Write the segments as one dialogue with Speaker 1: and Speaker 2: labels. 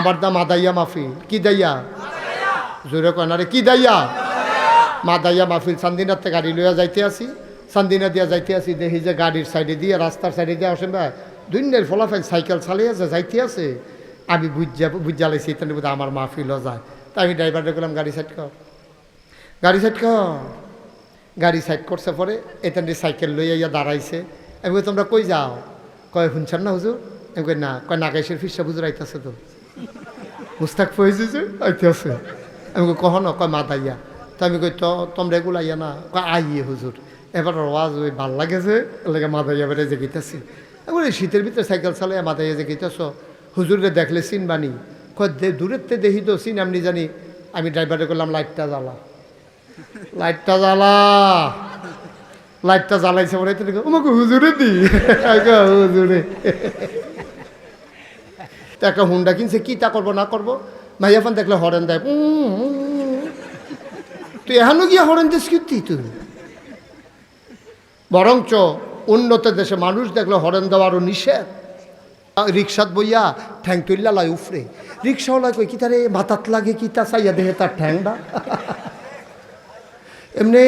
Speaker 1: আমার দা মাদাইয়া মাহফিল। কি দাইয়া? জোরে কয় না রে, কি দাইয়া? মাদাইয়া মাহফিল। চান্দিনাতে গাড়ি লইয়া যাইতে আসি, চান্দিনা দিয়া যাইতে আসি, দেখি যে গাড়ির সাইডে দিয়ে, রাস্তার সাইডে দিয়ে আসেন ভাই দুইনের ফলাফাইল সাইকেল চালিয়ে আছে, যাইতে আছে। আমি বুঝা লাইছি তাহলে বোধ আমার মাহফিলও যায়। তা আমি ড্রাইভারকে বললাম গাড়ি সাইড কর, গাড়ি সাইড কর। গাড়ি সাইড করছে, পরে এখান সাইকেল লইয়া ইয়া দাঁড়াইছে। আমি কই তোমরা কই যাও? কয় শুনছেন না হুজুর? আমি কই না। কয় নাগাইশের ফিরসা হুজুর আইতেছে তো, মুস্তাক ফয়েজি যে আইতে আছে। আমি কই কখনো? কয় মাদাইয়া। তো আমি কই তো তোমরা এগুলো আইয়া না? কয় আইয়ে হুজুর, এবার ওয়াজ ওই ভাল লাগেছে ওলাকে মাদাইয়া বেড়ে যে গীতাছি। আমি শীতের ভিতরে সাইকেল চালাই মাদাইয়া যে গীতাছ, হুজুরে দেখলে চিনবানি? কয় দূরের তে দেখি তো চিন এমনি জানি। আমি ড্রাইভারে করলাম লাইটটা জ্বালা, লাইটটা জ্বালা। লাইটটা জ্বালাইছে পরে আমাকে হুজুরে দি হুজুরে। একটা হুন্ডা কিনছে, কি তা করবো না করবো। মাইয়াফান দেখলে হরেন দেয়, তুই এখনো গিয়া হরেন দিস কি তুই? বরঞ্চ উন্নত দেশে মানুষ দেখলে হরেন দেওয়া আরো নিষেধ। রিক্সাত বইয়া ঠ্যাং তুললা লাই উফরে, রিক্সাওয়ালা কই কি তারে মাথাত লাগে কি তা চাইয়া দেহে তার ঠ্যাংটা এমনি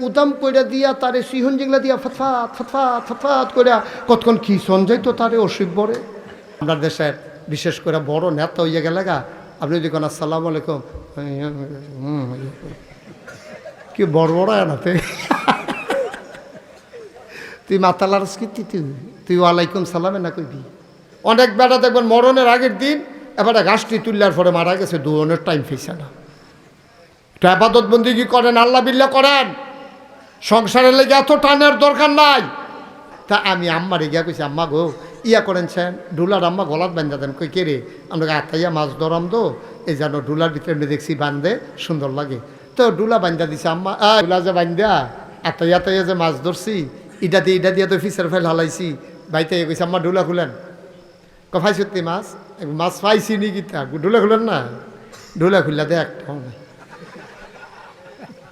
Speaker 1: উদাম কইরা দিয়া তারে সিহন জিংলা দিয়া ফতফাত ফতফাত ফতফাত কইরা কতক্ষণ কি সঞ্জয় তো তারে অসুখ বড়ে। আমরা দেশের বিশেষ করে বড় নেতা হইয়া গেলে গা, আপনি যদি কোন আসসালামু আলাইকুম, কি বড় বড় এনাতে তুই মাতালার স্কৃতি, তুই ওয়ালাইকুম সালামে না কইবি। অনেক বেড়া দেখবেন মরণের আগের দিন এবার গাছটি তুললার পরে মারা গেছে, দুজনের টাইম ফেসে না। আবাদত বন্দিগি করেন, আল্লাহ বিল্লাহ করেন, সংসারের লেগে এত টানের দরকার নাই। তা আমি আম্মারে গিয়া কইছি, আম্মা গো ইয়া করেনছেন ডুলার আম্মা গলাত বান্ধা দেন। কই কে রে? আমরা আত্মাইয়া মাছ ধরাম তো, এই যেন ডুলার ভিতরে দেখছি বান্ধে সুন্দর লাগে, তো ডুলা বান্ধা দিছে আম্মা। ডুলা যে বান্ধা আত্মাইয়া তাইয়া যে মাছ ধরছি, ইটা দিয়ে তো ফিসের ফেল হালাইছি। বাইতে কইছে আম্মা ডুলা খুলেন। কফাই সত্যি মাছ মাছ পাইছি নি গীতা, ডুলা খুলেন না। ডুলা খুললা দে একটা নাই,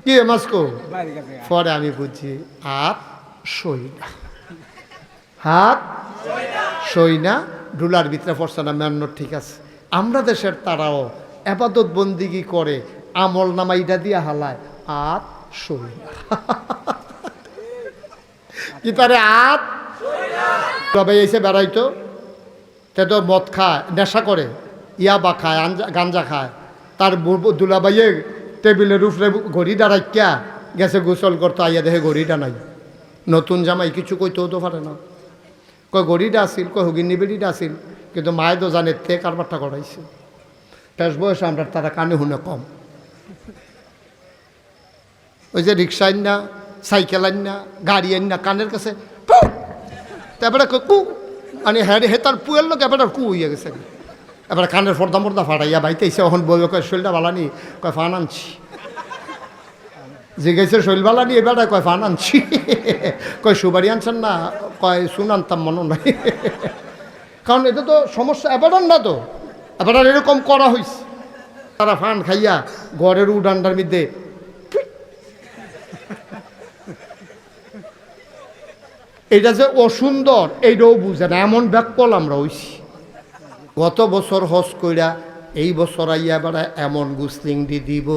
Speaker 1: কি মাছ কো? পরে আমি বুঝছি হাত সই না, হাত সই না, ডুলার ভিতরে পড়ছে না মেন্ন। ঠিক আছে, আমরা দেশের তারাও আবাদত বন্দিগি করে, আমল নামাইটা দিয়া হালায়, হাত সই না। কি তারে হাত তবে এসে বেড়াইতো, তে তো মদ খায়, নেশা করে, ইয়াবা খায়, গাঞ্জা খায়। তার দুলাবাইয়ে টেবিলের উপরে ঘড়ি দাঁড়াইয়া গেছে গোসল করতো, আইয়া দেখে ঘড়িটা নাই। নতুন জামাই কিছু কইতেও তো পারে না, কয় ঘড়িটা আসিল, কয় হুগির নিবেড়িটা আসিল, কিন্তু মায়ে তো জানে তে কারবারটা করাইছে। শেষ বয়সে আমরা তারা কানে শুনে কম। ওই যে রিক্সা আইন না, সাইকেল আইন না, গাড়ি আইন না, কানের কাছে তারপরে কু মানে হ্যাঁ হে তার পুয়ের লোক এবার কু হইয়া গেছে। এবার কানের ফর্দা মর্দা ফাটাইয়া বাইতেছে, ওখান বলবে কয় শৈলটা বালানি, কয় ফান আনছি। জিজ্ঞাসা শৈল বালানি, এবার কয় ফান আনছি। কয় সুবারি আনছেন না, কয় শুন আনতাম মনে নাই। কারণ এটা তো সমস্যা এবার না, তো এবার এরকম করা হয়েছে। তারা ফান খাইয়া ঘরের উডান্ডার মধ্যে এটা যে অসুন্দর এইটাও বুঝে না, এমন ব্যাকল আমরা হইছি। গত বছর হজ কইরা এই বছর আইয়া বেড়া এমন গুসলিং দি দিব,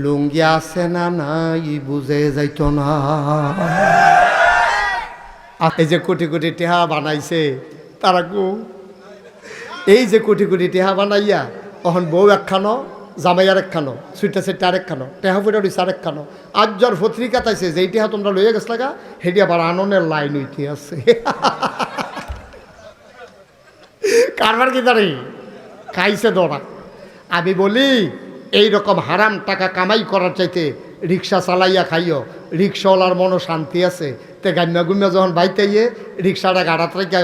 Speaker 1: লুঙ্গি আছে না নাই বুঝে যাইত না। এই যে কোটি কোটি টেহা বানাইছে তারা কো, এই যে কোটি কোটি টেহা বানাইয়া তখন বউ একখানো, জামাই আর একখানো, সুইটা সেটা আরেকখানো, টেহা ফুটা রয়েছে আরেকখানো। আজ যার পত্রিকা তাইছে যেই টেহা তোমরা লইয়া গেছ লাগা, হেঁটে আবার আননের লাইন হইতে আছে। কারবার কি দাঁড়ি খাইছে দৌড়া। আমি বলি এই রকম হারাম টাকা কামাই করার চাইতে রিক্সা চালাইয়া খাইও, রিক্সাওয়ালার মনও শান্তি আছে। তে গাম্যা গুম্যা যখন বাইতে গিয়ে রিক্সাটা গাড়াত রেখে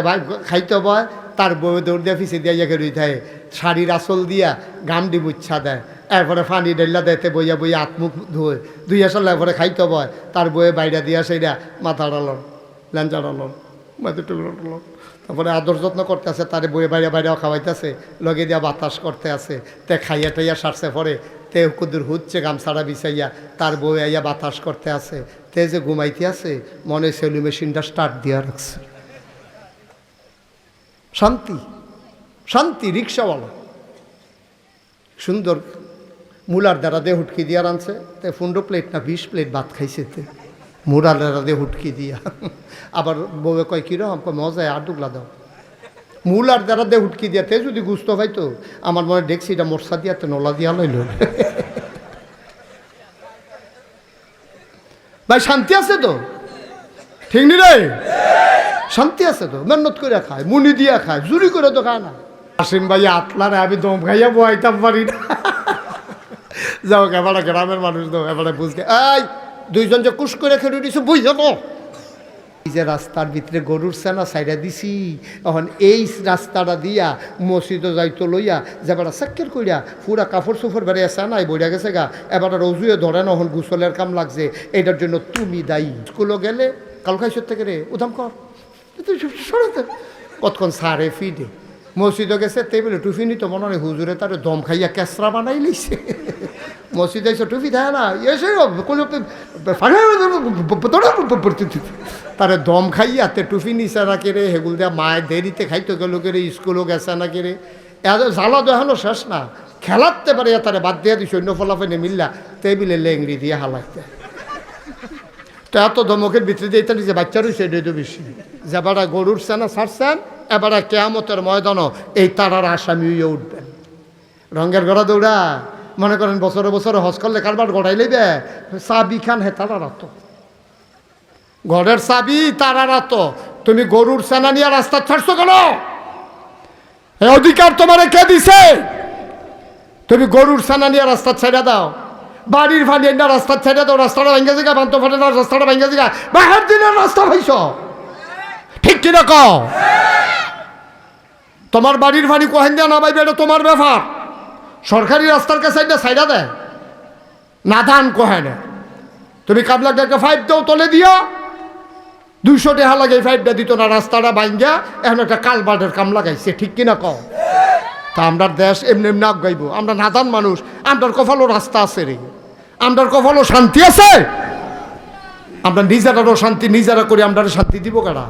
Speaker 1: খাইতে বয়, তার বউ দৌড় দিয়ে ফিসে দিয়ে ইয়ে রই থাকে, শাড়ির আসল দিয়া গামডি মুচ্ছা দেয়, এরপরে ফানি ডেল্লা দেয়তে বইয়া বইয়া আত্মুখ ধুয়ে দুই আসল এরপরে খাইতে বয়, তার বইয়ে বাইরে দিয়া সেইটা মাথা ডালন, ল্যাঞ্চা ডালন, মাথা টুকরো ডালন, তারপরে আদর যত্ন করতে আছে, তার বইয়ে বাইরে বাইরেও খাওয়াইতেছে, লগে দিয়া বাতাস করতে আছে। তে খাইয়া টাইয়া সারছে পরে তে কুদুর হুচ্ছে গামছাড়া বিছাইয়া তার বই আইয়া বাতাস করতে আছে। তে যে ঘুমাইতে আছে মনে সেলু মেশিনটা স্টার্ট দিয়া রাখছে। শান্তি শান্তি রিক্সাওয়ালা সুন্দর মূলার দ্বারা দিয়ে হুটকি দিয়া রানছে, তাই 15 প্লেট না 20 প্লেট ভাত খাইছে তে মূলার দ্বারা দিয়ে হুটকি দিয়া। আবার বউয়ে কয় কিরম, মজায় আর ডুগলা দাও। মূলার দ্বারা দিয়ে হুটকি দিয়া তে যদি গুস্ত পাইতো আমার মনে দেখছি এটা মরসা দিয়া তো নলা দিয়া লইল। ভাই শান্তি আছে তো, ঠিক নি রে? শান্তি আছে তো, মেহনত করে খায়, মুনি দিয়া খায়, চুরি করে তো খায় না। আসিম ভাই আতলারে আমি দম খাইয়া বইতাম পারি না। যাও এবারে গ্রামের মানুষ দাও, এবারে বুঝতে এই দুইজন যে কুশ করে খেলে দিছো বুঝ যাবো। এই যে রাস্তার ভিতরে গরুর সেনা সাইডা দিছি, এখন এই রাস্তাটা দিয়া মসজিদে যাইতো লইয়া যেবারা সাক্কের কইরা পুরা কাপড় চোপড় বেড়ে সেনা বইয়া গেছে গা, এবার রজুয়ে ধরে না, এখন গুসলের কাম লাগছে, এটার জন্য তুমি দায়ী। স্কুলও গেলে কাল খাইছর থেকে রে উদাম কর সরাতে কতক্ষণ সারে ফিডে মসজিদে গেছে টেবিলে টুফি নিত মনে হয় হুজুরে তার দম খাইয়া কেসরা বানাই লিছে। মসজিদে এসে টুফি দেয় না, এসে তারে দম খাইয়া তে টুফি নিছে না কেড়ে, হেগুল দেয়া মায়ের দেরিতে খাইতে গেল কেড়ে, স্কুলও গেছে না কেড়ে, এত জ্বালা দেখানো শেষ না, খেলাতে পারে তারে বাদ দিয়ে দিস অন্য ফলাফেনে মিল্লা টেবিলে লেংড়ি দিয়ে হালাইতে। তো এত ধমকের ভিতরে দিয়ে যে বাচ্চা রয়েছে এটাই তো বেশি। যেবারা গরুর সেনা ছাড়ছেন, এবারে কেয়ামতের ময়দানও এই তারার আসামি হয়ে উঠবেন। রঙের গড়া দৌড়া মনে করেন বছরে বছরে হজ করলে কারবার গড়াই লইবে, চাবি খান হে তারা রাত, ঘরের চাবি তারা রাত। তুমি গরুর সেনা নিয়ে রাস্তা ছাড়ছো কেন? এই অধিকার তোমারে কে দিছে? তুমি গরুর সেনা নিয়ে রাস্তা ছেড়ে দাও, বাড়ির ফানি না রাস্তা ছেড়ে দাও, রাস্তাটা ভেঙে জিগা, বান্ত ফাটে না রাস্তাটা ভেঙে জিগা, বাহার দিনের রাস্তা ভাইছ, ঠিক কিনা কও? তোমার বাড়ির ফানি কোহেন দেওয়া না ভাইবে, এটা তোমার ব্যাপার। সরকারি রাস্তার কাছে একটা সাইডা দেয় না, ধান কোহে না। তুমি কাবলাটাকে 5 দাও তলে দিয়া, 200 টাকা লাগে, 5টা দিত না, রাস্তাটা ভাঙ্গা এখন একটা কালবাটের কাম লাগাইছে, ঠিক কিনা কও? তা আমরা দেশ এমনি এমনি আগাইব? আমরা নাদান মানুষ, আমরার কপালও রাস্তা আছে রে, আমরার কপালও শান্তি আছে। আমরা নিজেরারও শান্তি নিজেরা করি, আমরা শান্তি দিব কারা?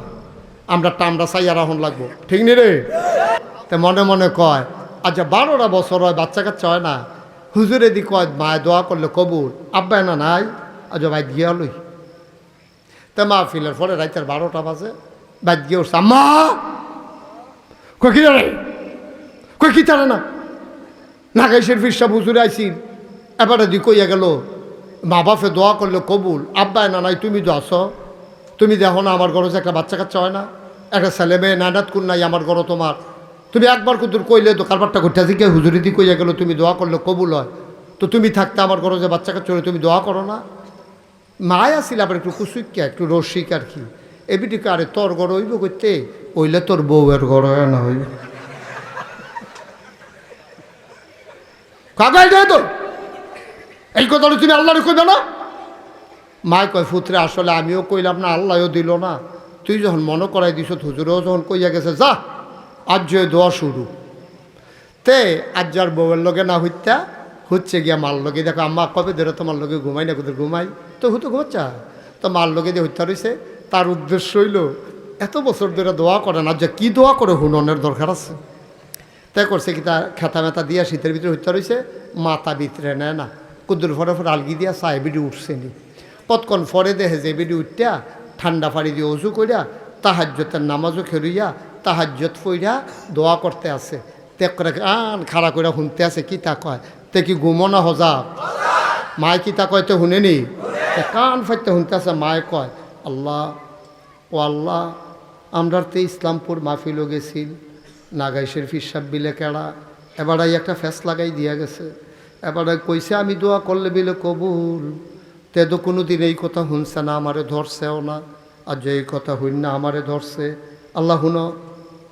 Speaker 1: আমরাটা আমরা চাইয়া রাহন লাগবো, ঠিক নি রে? তা মনে মনে কয় আচ্ছা 12টা বছর হয় বাচ্চা কাচ্চা হয় না, হুজুরে দি কয় মায় দোয়া করলে কবুল, আব্বা না নাই, আজ বাইত গিয়া লই। তা মা ফিলের পরে রাইতের 12টা বাজে, বাইত গিয়ে উঠছে, আম্মা কই কি জানে, কই কি তারা না নাগাইশের ফিরসাব হুজুরে আইসিন, এবারে দি কইয়া গেল মা বাপে দোয়া করলে কবুল, আব্বা না নাই, তুমি তো আসো, তুমি দেখো না আমার ঘরে একটা বাচ্চা কাচ্চা হয় না, একটা ছেলে মেয়ে নানাত কোন নাই আমার ঘর তোমার, তুমি একবার কুতুর কইলে তো কারবারটা ঘুরতে দিকে হুজুরি দি কইয়া গেল তুমি দোয়া করলে কবুল হয়, তো তুমি থাকতে আমার ঘরে যে বাচ্চা কাচ্চা হলে তুমি দোয়া করো না? মায় আসিল আবার একটু কুসুইকা একটু রসিক আর কি, এবিটিকে আরে তোর ঘর হইব করতে, ওইলে তোর বউয়ের ঘর হয় না হইব কাকাই যায় তো, এই কথাটা তুমি আল্লাহরে কইবে না? মায় কয় ফুতরে আসলে আমিও কইলাম না, আল্লাহও দিল না, তুই যখন মনে করাই দিস, হুজুরেও যখন কইয়া গেছে যা আজ যে দোয়া শুরু, তে আজ যার বউয়ের লগে না হইতা হচ্ছে গিয়া মার লগে, দেখো আম্মা কবে ধরে তোমার লগে ঘুমাই না, কোথায় ঘুমাই তো হুতো ঘুমাচ্ছা, তো মার লগে দিয়ে হত্যা রয়েছে। তার উদ্দেশ্য হইল এত বছর ধরে দোয়া করে না, যে কী দোয়া করে হুননের দরকার আছে, তাই করছে কি তার খেতা মেতা দিয়া শীতের ভিতরে হত্যা রয়েছে, মাথা ভিতরে নেয় না, কুদ্দুর ফরে ফরে আলগি দিয়া চায় বিডি উঠছে নি, কতক্ষণ ফরে দেখে যে বিডি উঠটা ঠান্ডা পানি দিয়ে অজু কইরা তাহাজ্জতের নামাজও খেলুইয়া তাহাজ্জত ফইরা দোয়া করতে আছে, ত্যাগ করে আন খাড়া করে শুনতে আছে, কি তা কয় তে কি ঘুমো না হজা, মায় কি তা কয় তো শুনেনি, কান ফাইতে শুনতে আছে, মায় কয় আল্লাহ ও আল্লাহ, আমরার তে ইসলামপুর মাহফিলও গেছিল, নাগাইশের ফিরসাব বিলে কেড়া, এবার একটা ফ্যাস লাগাই দিয়া গেছে, এবার কইছে আমি দোয়া করলে বিলে কবুল, তে তো কোনো দিন এই কথা শুনছে না, আমারে ধরছেও না, আর যে এই কথা হইন না আমারে ধরছে, আল্লাহ হুনো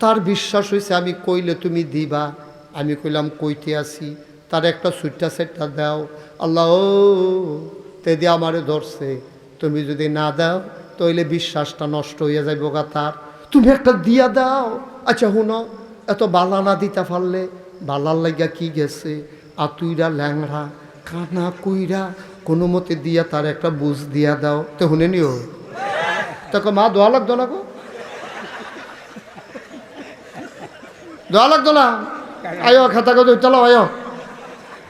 Speaker 1: তার বিশ্বাস হয়েছে আমি কইলে তুমি দিবা, আমি কইলাম কইতে আসি, তার একটা সুইটটা সেটটা দাও, আল্লাহ ও তে দিয়ে আমারে ধরছে, তুমি যদি না দাও তাইলে বিশ্বাসটা নষ্ট হইয়া যাইব গা তার, তুমি একটা দিয়া দাও। আচ্ছা হুনো এত বালা না দিতে পারলে বালার লাগিয়া কি গেছে, আতুইরা ল্যাংড়া কানা কুইরা কোনো মতে দিয়া তার একটা বুঝ দিয়া দাও, তো শুনে নিও, তখন মা দোয়া লাগতো না গো, দোয়া লাগতো না, আয়ো খাতা কত চালাও, আয়ো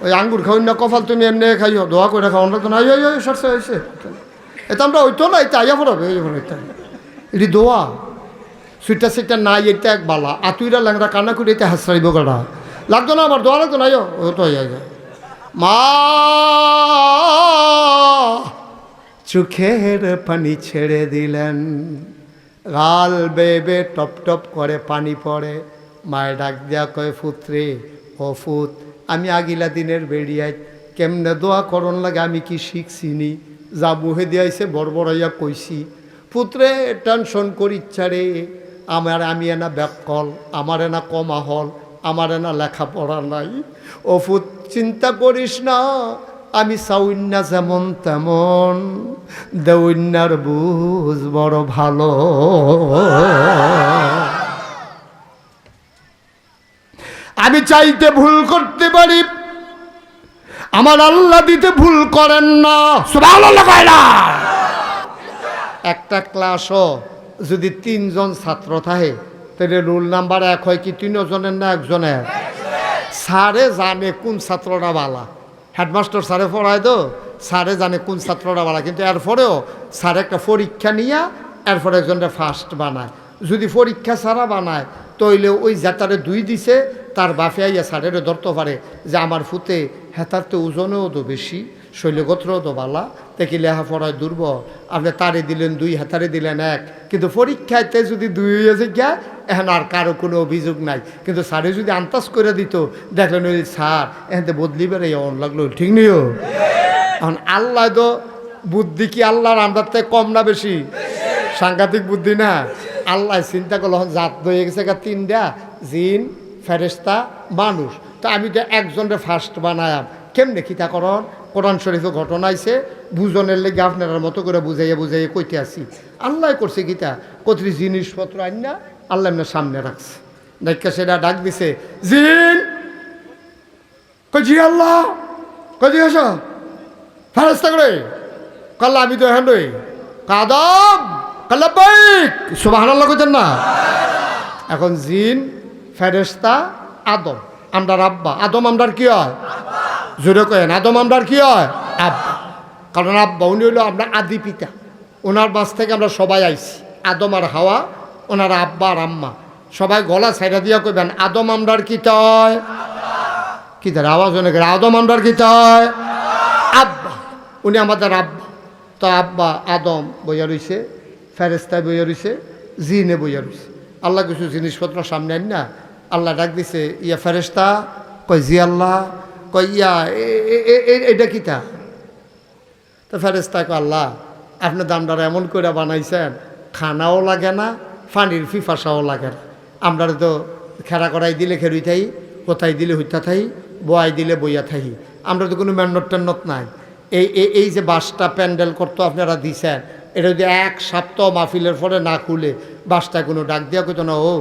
Speaker 1: ওই আঙ্গুর খাওয়াই না কপাল তুমি এমনি খাইও দোয়া করে খাওয়ান তো না সরষে হয়েছে এটা আমরা ওইতো না এটা আইয়া পড়াবে এটা এটি দোয়া সুইটা সেটা নাই এটা এক বালা আতুইরা ল্যাংরা কান্না করে এটা হাসরাইব গাড়া লাগতো না আমার দোয়া লাগতো না ও তো হয়ে যায় মা চোখের পানি ছেড়ে দিলেন গাল বেবে টপ টপ করে পানি পড়ে মায়ের ডাক দেয়া কয় ফুত্রে ও ফুত আমি আগিলা দিনের বেরিয়াই কেমনে দোয়া করন লাগে আমি কি শিখছিনি যা বুহে দিয়াইছে বড়বড়াইয়া কইছি পুত্রে টেনশন করি ইচ্ছা রে আমি এনা ব্যাকল আমার এনা কমা হল আমার এনা লেখাপড়া নাই ও ফুত চিন্তা করিস না আমি চাউন্না যেমন তেমন দেউন্যার বুঝ বড় ভালো আমি চাইতে ভুল করতে পারি আমার আল্লাহ দিতে ভুল করেন না সুবহানাল্লাহ কয় না একটা ক্লাসও যদি 3 জন ছাত্র থাকে তাহলে রোল নাম্বার 1 হয় কি 3 জনের না একজনের স্যারে জানে কোন ছাত্রটা বালা হেডমাস্টার স্যারে পড়ায় তো স্যারে জানে কোন ছাত্রটা বালা কিন্তু এরপরেও স্যার একটা পরীক্ষা নিয়ে এরপরে একজনটা ফার্স্ট বানায় যদি পরীক্ষা ছাড়া বানায় তইলে ওই যাতারে 2 দিছে তার বাপে আইয়া স্যারেরও ধরতে পারে যে আমার ফুতে হেতার তো ওজনেও তো বেশি শৈলগোত্রও তো বালা দেখি লেখাপড়ায় দুর্বল আপনি তারে দিলেন 2 হাতারে দিলেন 1 কিন্তু পরীক্ষাতে যদি 2 হয়েছে গিয়া এখন আর কারো কোনো অভিযোগ নাই কিন্তু স্যারে যদি আন্দাজ করে দিত দেখলেন ওই স্যার এখানে বদলি বেড়ে অন লাগলো ঠিক নিও এখন আল্লাহ তো বুদ্ধি কি আল্লাহর আমরার থেকে কম না বেশি সাংঘাতিক বুদ্ধি না আল্লাহ চিন্তা করলো জাত হয়ে গেছে 3টা জিন ফেরেশতা মানুষ তো আমি তো একজনের ফার্স্ট বানায়াম কেমনে খিতা করন কোরআন শরীফে ঘটনা আইছে বুঝনের লেগে আপনার মতো করে বুঝাইয়া বুঝাইয়া কইতে আসি আল্লাহ করছে গীতা কতরি জিনিসপত্র আন না আল্লাহ এমনি সামনে রাখছে দেখা সেটা ডাক দিছে জিন কজি আল্লাহ কজি আস ফেরেশতা করে কাল্লা আমি তো এখন কাদম কাল্লা বাইক সুবহানাল্লাহ কইতেন না এখন জিন ফেরেশতা আদম আমরার আব্বা আদম আমরার কি হয় জোরে কেন আদম আমরার কি হয় আব্বা কারণ আব্বা উনি হইল আমরা আদি পিতা ওনার বাস থেকে আমরা সবাই আইছি আদম আর হাওয়া ওনার আব্বা আর আম্মা সবাই গলা ছাইড়া দিয়া কইবেন আদম আমরার কি তয় কি তার আওয়াজ অনেক আদম আমরার কি তয় আব্বা উনি আমাদের আব্বা তো আব্বা আদম বইয়া রইছে ফেরেশতায় বইয়া রইছে জিনে বইয়া রইছে আল্লাহ কিছু জিনিসপত্র সামনে আন না আল্লাহ ডাক দিছে ইয়া ফেরেশতা কয় জি আল্লাহ কয় ইয়া এটা কিতা তো ফেরেশতা কয় আল্লাহ আপনি দামদার এমন করে বানাইছেন খানাও লাগে না পানির ফিফাসাও লাগে না আমরা তো খেরা করাই দিলে খেরুই থাই কোথায় দিলে হইতা থাই বয়াই দিলে বইয়া থাই আমরা তো কোনো মেন্নত টেন্নত নাই এই যে বাসটা প্যান্ডেল করতো আপনারা দিছেন এটা যদি 1 সপ্তাহ মাহফিলের পরে না খুলে বাসটায় কোনো ডাক দিয়া কইতো না ও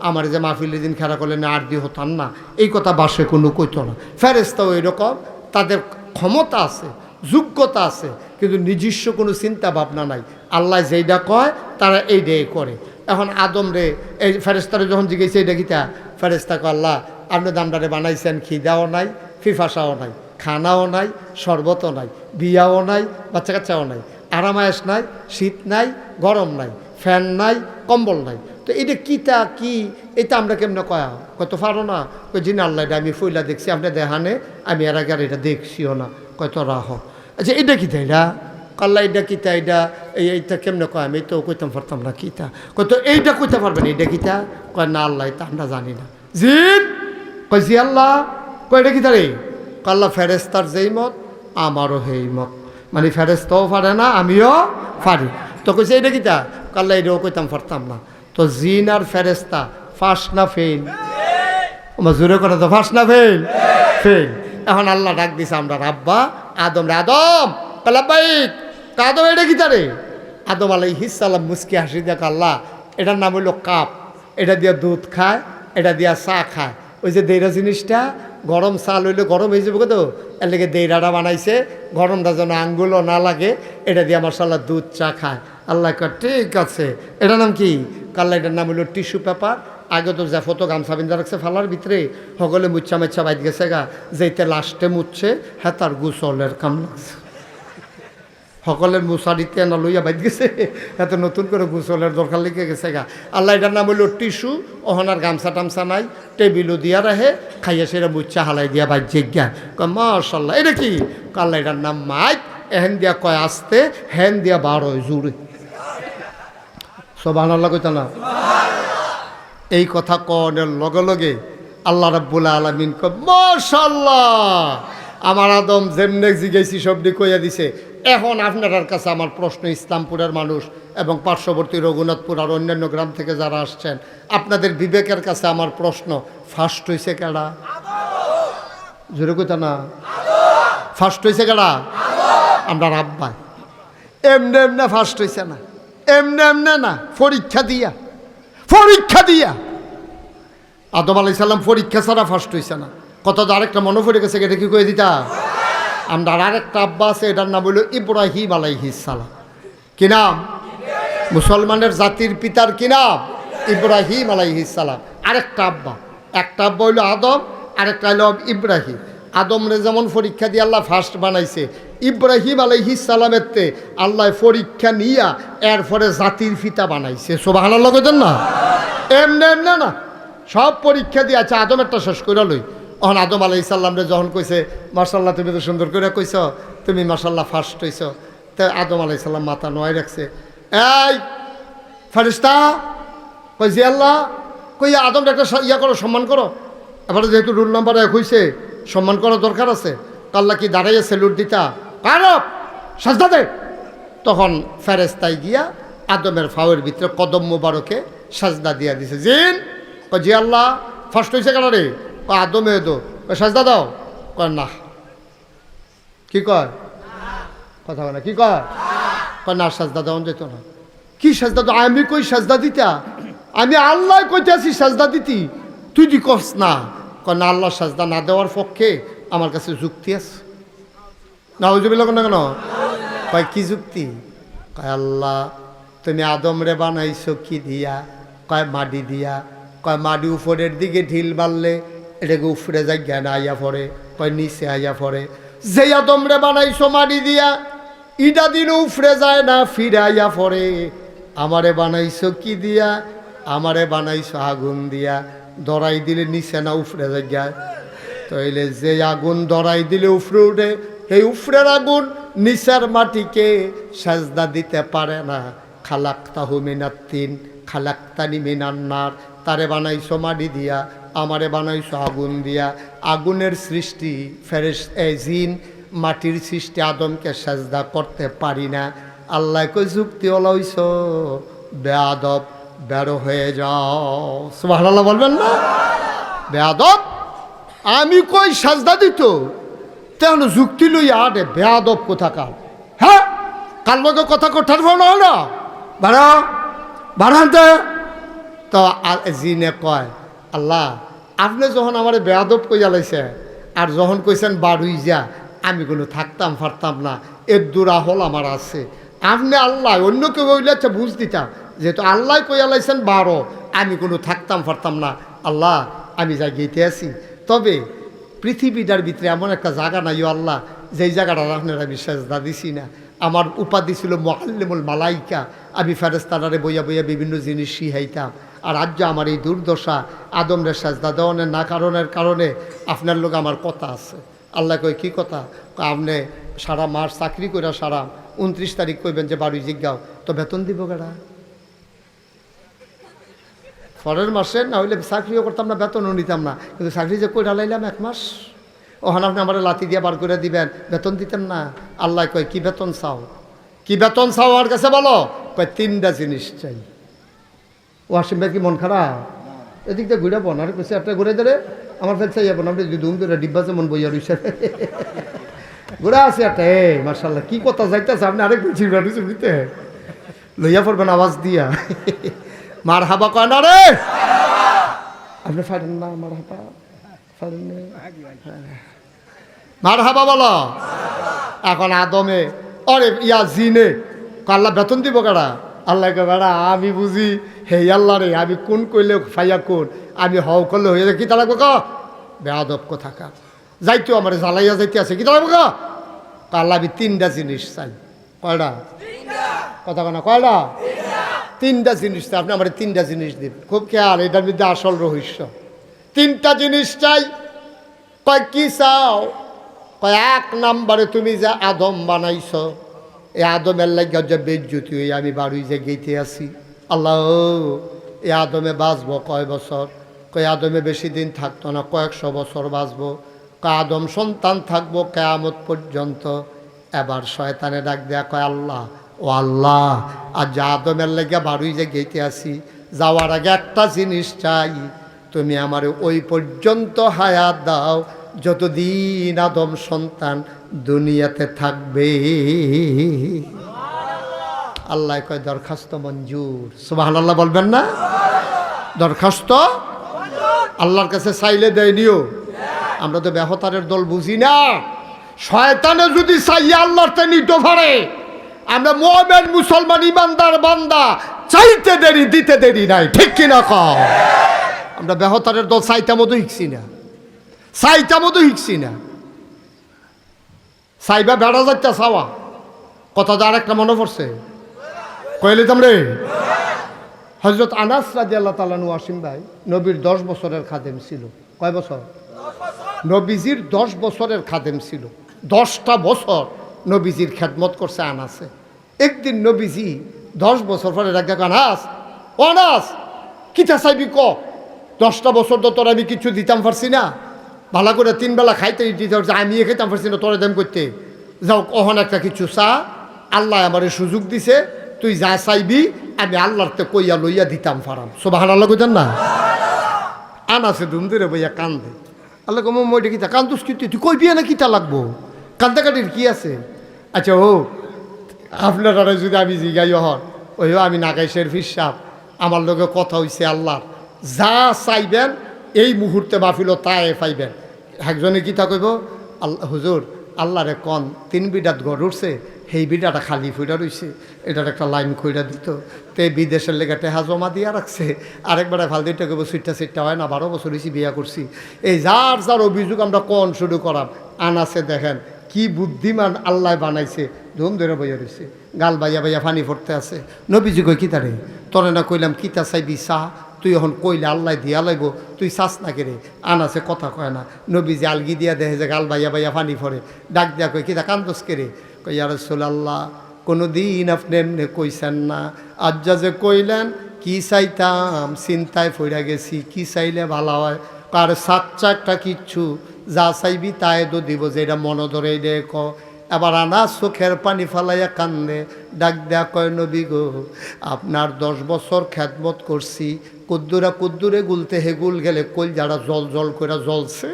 Speaker 1: আমার যে মাহফিলের দিন খেলা করলে না আর দিয়ে হতাম না এই কথা বাসে কোনো কইতো না ফেরেশতাও এরকম তাদের ক্ষমতা আছে যোগ্যতা আছে কিন্তু নিজস্ব কোনো চিন্তা ভাবনা নাই আল্লাহ যেইটা কয় তারা এইটাই করে এখন আদম রে এই ফেরেশতারে যখন জিজ্ঞেস এইটা কিতা ফেরেশতা কয় আল্লাহ আপনি দামদারে বানাইছেন খিদাও নাই ফিফাসাও নাই খানাও নাই শরবতও নাই বিয়াও নাই বাচ্চা কাচ্চাও নাই আরামায়েশ নাই শীত নাই গরম নাই ফ্যান নাই কম্বল নাই তো এটা কিতা কি এটা আমরা কেমনে কয়া কত পারো না কই জিন আল্লাহ এটা আমি ফইলা দেখছি আপনি দেখানে আমি এর আগে আর এটা দেখছিও না কত রাহ আচ্ছা এটা কিতা এটা আল্লাহ এটা কিতা এটা এইটা কেমনে কয় আমি তো কইতাম পারতাম না কিতা কত এইটা কইতে পারবেন এটা কিতা কয় না আল্লাহ এটা আমরা জানি না জিন কয় জি আল্লাহ কয় এটা কিতা রে আল্লাহ ফেরেশতার যেই মত আমারও সেই মত মানে ফেরেশতাও পারে না আমিও পারি তো কইছে এটা কিতা আল্লাহ এটাও কইতাম পারতাম না তো জিন আর ফেরেশতা ফার্স্ট না ফেল আমার জোরে করে তো ফার্স্ট না ফেল ফেল এখন আল্লাহ ডাক দিছে আমরা আব্বা আদম রে আদম কালাবাইক আদম এটা কিতা রে আদম আলাইহিস সালাম মুস্কি হাসি দেখ আল্লাহ এটার নাম হইল কাপ এটা দিয়া দুধ খায় এটা দিয়া চা খায় ওই যে দেইরা জিনিসটা গরম চাল হইলে গরম হয়ে যাবে তো এর লেগে দেইরাটা বানাইছে গরমটা যেন আঙ্গুলও না লাগে এটা দিয়ে মাশাআল্লাহ দুধ চা খায় আল্লাহ কয় ঠিক আছে এটার নাম কি কাল্লা এটার নাম হলো টিস্যু পেপার আগে তো জাফতো গামছা বিন্দা রাখছে ফালার ভিতরে সকলে মুচ্ছা মেচ্ছা বাইত গেছে গা, যেতে লাস্টে মুচ্ছে হ্যাঁ তার গোসলের কাম লাগছে। সকলের মুসারিতে না লইয়া বাইত গেছে, এত নতুন করে গোসলের দরকার লেগে গেছে গা। আল্লাহ এটার নাম হইল টিস্যু। ওহনার গামছা টামছা নাই, টেবিলও দিয়া রাহে, খাইয়া সেরা মুচ্ছা হালাই দিয়া বাইত জিজ্ঞা কয় মাশাল্লাহ এটা কি? আল্লাহ এটার নাম মাইক। এহেন দিয়া কয় আসতে, হেন দিয়া বার হয় জুড়ে। সুবহানাল্লাহ কইতা না? এই কথা কনের লগে লগে আল্লাহ রাব্বুল আলামিন কয় মাশাআল্লাহ, আমার আদম যেমনে জিগাইছি সবটি কইয়া দিছে। এখন আপনার কাছে আমার প্রশ্ন, ইসলামপুরের মানুষ এবং পার্শ্ববর্তী রঘুনাথপুর আর অন্যান্য গ্রাম থেকে যারা আসছেন, আপনাদের বিবেকের কাছে আমার প্রশ্ন, ফার্স্ট হইছে কেডা? জোরে কইতা না? ফার্স্ট হইছে কেডা? আমরা আব্বা। এমনে এমনে ফার্স্ট হইছে না, এমনে এমনে না, পরীক্ষা দিয়া। আদম আলাইহিস সালাম পরীক্ষা ছাড়া ফার্স্ট হইছে না। কত আরেকটা মনে পড়ে গেছে, এটা কি কয়ে দিতা? আমরা আরেকটা আব্বা আছে, এটার নাম হইল ইব্রাহিম আলাইহিস সালাম। কি নাম? মুসলমানের জাতির পিতার কি নাম? ইব্রাহিম আলাইহিস সালাম। আরেকটা আব্বা, একটা আব্বা হইল আদম, আরেকটা হইল ইব্রাহিম। আদমরে যেমন পরীক্ষা দিয়ে আল্লাহ ফার্স্ট বানাইছে, ইব্রাহিম আলাইহিস সালামের তে আল্লাহ পরীক্ষা নিয়া এরপরে জাতির পিতা বানাইছে। সুবহানাল্লাহ কইতেন না? এমনে এমনে না, সব পরীক্ষা দিয়ে আছে। আদম একটা শেষ করে লই। তখন আদম আলাইহিস সালামরে যখন কইছে মাশাআল্লাহ তুমি তো সুন্দর করে কইছ, তুমি মাশাআল্লাহ ফার্স্ট হইছ, তো আদম আলাইহিস সালাম মাথা নোয়াই রাখছে। এই ফেরেশতা কই জি আল্লাহ, কই আদমটা একটা ইয়া করো, সম্মান করো। এবারে যেহেতু রুল নাম্বার 1 হইছে, সম্মান করার দরকার আছে। আল্লাহ কি দাঁড়াইয়া সেলুট দিতা? কারব সাজদা দে। তখন ফেরেশতাই গিয়া আদমের ফাওয়ের ভিতরে কদম মুবারকে সাজদা দিয়া দিছে। জিন কই জি আল্লাহ, ফার্স্ট হইছে কেন রে? আদমে দো, সাজদা দাও। কয় না। কি কয়? কথা বলে কি কয়? কয় না, সাজদা দেওয়া যেত না। কি সাজদা দাও? আমি কই সাজদা দিতা? আমি আল্লাহ কইতে আছি সাজদা দিতি, তুই দি কস না। কয় না, আল্লাহ সাজদা না দেওয়ার পক্ষে আমার কাছে যুক্তি আছে। না হুজুবিল্লাহ না কেন? কয় কি যুক্তি? কয় আল্লাহ তুমি আদম রে বানাইছো কি দিয়া? কয় মাটি দিয়া। কয় মাটি উপরের দিকে ঢিল মারলে এটাকে উপরে যায় জ্ঞান আইয়া পড়ে, কয় নিচে আইয়া পড়ে। যে আদম রে বানাইছো মাটি দিয়া, ইটা দিন উপরে যায় না, ফিরে আইয়া পড়ে। আমারে বানাইছো কি দিয়া? আমারে বানাইছো আগুন দিয়া, দরাই দিলে নিচে না উপরে যায়। তাইলে যে আগুন দরাই দিলে উপরে উঠে, এই উপরের আগুন নিচের মাটিকে সাজদা দিতে পারে না। খালাক্তাহু মিনাত তিন খালাক্তানি মিনান নার, তারে বানাইছো মাটি দিয়া, আমারে বানাইছো আগুন দিয়া। আগুনের সৃষ্টি জিন, মাটির সৃষ্টি আদমকে সাজদা করতে পারি না। আল্লাহ কই যুক্তি হইছ বেয়াদব, বেরো হয়ে যাও। সুবহানাল্লাহ বলবেন না? বেয়াদব, আমি কই সাজদা দিত, তেমন যুক্তি লইয়া আরে বেয়াদব কোথাকার। হ্যাঁ, কার লগে কথা কোঠার ভালো হলো, বাড়া বাড়াতে। তো জিনে কয় আল্লাহ আপনি যখন আমার বেয়াদব কই জ্বালাইছে, আর যখন কইছেন বাড়ুই যা, আমি কোনো থাকতাম পারতাম না, এর দূরা হল আমার আছে। আপনি আল্লাহ অন্য কেউ হইলে আচ্ছা বুঝ দিতাম, যেহেতু আল্লাহ কই জ্বালাইছেন 12, আমি কোনো থাকতাম পারতাম না। আল্লাহ আমি যা গেতে আছি, তবে পৃথিবীটার ভিতরে এমন একটা জায়গা নাই আল্লাহ, যেই জায়গাটা আপনারা বিশ্বাস দিছি না। আমার উপাধি ছিল মুআল্লিমুল মালাইকা, আমি ফেরেশতারে বইয়া বইয়া বিভিন্ন জিনিস শিখাইতাম। আর আজ যে আমার এই দুর্দশা, আদমরে সাজদা দেওয়ানের না কারণে আপনার লোক আমার কথা আছে। আল্লাহ কই কি কথা? আপনি সারা মাস চাকরি করে সারা 29 তারিখ কইবেন যে বাড়ি জিজ্ঞাও, তো বেতন দিব কেডা? পরের মাসে না হইলে চাকরিও করতাম না, বেতনও নিতাম না, কিন্তু চাকরি যে কইরা লাইলাম 1 মাস, ওখানে আপনি আমার লাথি দিয়ে বার করে দিবেন, বেতন দিতেন না। আল্লাহ কয় কি বেতন চাও? কি বেতন চাও আমার কাছে বলো? কয় 3টা জিনিস চাই। ওয়াসিম ভাই কি মন খারাপ? এদিক দিয়ে ঘুরে বোন আর কইছে একটা ঘুরে ধরে আমার ফেল চাই যাবো না, আপনি ধুম ধরে ডিব্বা যেমন বইয়া রইছে ঘুরে আছে একটা। এ মার্শাল্লাহ কি কথা যাইতেছে, আপনি আরেক দিতে লইয়া পড়বেন আওয়াজ দিয়া মার হাবা কয় না রে, আপনি ফাইলেন না মার হাবা, মার হাবা বলো। এখন আদমে অরে ইয়া জিনে আল্লাহ বেতন দিব কারা? আল্লাহকে বেড়া আমি বুঝি হে আল্লাহ রে আমি কোন কইলে ফাইয়া কোন আমি হও করলে হয়ে যায় কি তা লাগবো ক বেয়াদব কোথাকা যাইতো আমার জ্বালাইয়া যাইতে আছে কি তা লাগবো ক আল্লাহ আমি 3টা জিনিস চাই কয়টা কথা কনা কয়টা 3টা জিনিস চাই আপনি আমার 3টা জিনিস দিবেন খুব খেয়াল এটার মধ্যে আসল রহস্য 3টা জিনিস চাই কয় কি চাও কয় 1 নম্বরে তুমি যে আদম বানাইছ এই আদমের লাগিয়া যে বেজ্জতি হয়ে আমি বাড়ি যে গেইতে আছি আল্লাহ এই আদমে বাঁচবো কয় বছর কয় আদমে বেশি দিন থাকতো না কয়েকশো বছর বাঁচবো কয় আদম সন্তান থাকবো কিয়ামত পর্যন্ত এবার শয়তানে ডাক দেয়া কয় আল্লাহ ও আল্লাহ আর যে আদমের লাগিয়া বাড়ি যে গেইতে আছি যাওয়ার আগে একটা জিনিস চাই তুমি আমার ওই পর্যন্ত হায়াত দাও যতদিন আদম সন্তান দুনিয়াতে থাকবে আল্লাহ কয় দরখাস্ত মঞ্জুর সুবহানাল্লাহ বলবেন না দরখাস্ত আল্লাহর কাছে চাইলে দেয়নিও আমরা তো বেহতারের দল বুঝি না শয়তানে যদি চাইয়া আল্লাহতে নিতে পারে আমরা মুমিন মুসলমান ইমানদার বান্দা চাইতে দেরি দিতে দেরি নাই ঠিক কিনা কও আমরা বেহতারের দল চাইতা মতো শিখছি না চাইতা মতো শিখছি না সাইবা বেড়া যাইতা চাওয়া কথা আর একটা মনে পড়ছে কইলে তোমরে হযরত আনাস রাদিয়াল্লাহু তাআলা নু ওয়াসিম ভাই নবীর 10 বছরের খাদেম ছিল কয় বছর নবীজির 10 বছরের খাদেম ছিল 10টা বছর নবীজির খেদমত করছে আনাসে একদিন নবীজি 10 বছর পরে রাখা আনাস ও আনাস কিতা চাইবি ক 10টা বছর তো তোর আমি কিছু দিতাম পারছি না ভালো করে 3 বেলা খাইতে দিতে আমি খাইতাম পারছি না তোরে দাম করতে যাও কখন একটা কিছু চা আল্লাহ আমারে সুযোগ দিছে তুই যা চাইবি আমি আল্লাহরতে কইয়া লইয়া দিতাম ফারাম সুবহানাল্লাহ কইতেন না আনাসে ধুম ধরে বইয়া কান্দে আল্লাহ কম মইটা কিতা কান্দুস কি তুই কইবি না কিতা লাগবো কান্দাকাটির কি আছে আচ্ছা ও আপনারা যদি আমি জিগাই হন ওই আমি নাগাইশের ফিসাব আমার লগে কথা হইছে আল্লাহর যা চাইবেন এই মুহূর্তে মাহফিল তাই পাইবেন একজনে কিতা কইব আল্লাহ হুজুর আল্লাহরে কন 3 বিডাত গড় উঠছে সেই বিডাটা খালি ফুইটা রইছে এটার একটা লাইন কইরা দিত তে বিদেশের লেগে টেহা জমা দিয়া রাখছে আরেকবার ভাল দিতে কইব সিটটা হয় না 12 বছর হয়েছি বিয়া করছি এই যার যার অভিযোগ আমরা কন শুরু করাম আনাসে দেখেন কি বুদ্ধিমান আল্লাহ বানাইছে ধুম ধরে বইয়া রয়েছে গাল বাইয়া বাইয়া পানি পড়তে আছে নবীজি কই কিতারে তরে না কইলাম কিতা চাইবি চা তুই এখন কইলে আল্লাহ দিয়া লাইব তুই চাস না কেরে আনাসে কথা কয় না নবীজি আলগি দিয়া দেখে যে গাল বাইয়া বাইয়া পানি পড়ে ডাক দিয়া কই কিতা কান্দোস কেরে কই ইয়া রাসূলুল্লাহ কোনো দিন আপনি এমনি কইছেন না আজ যে কইলেন কি চাইতাম চিন্তায় পড়ে গেছি কি চাইলে ভালো হয় কার সাচ্চা একটা কিচ্ছু যা চাইবি তাই তো দিব যেটা মনে ধরে দেখ এবার আনাস চোখের পানি ফালাইয়া কান্দে ডাক দেয়া কয় নবী গো আপনার 10 বছর খেদমত করছি কুদ্দুরে গুলতে হেগুল গেলে কইল যারা জল জল করে জ্বলছে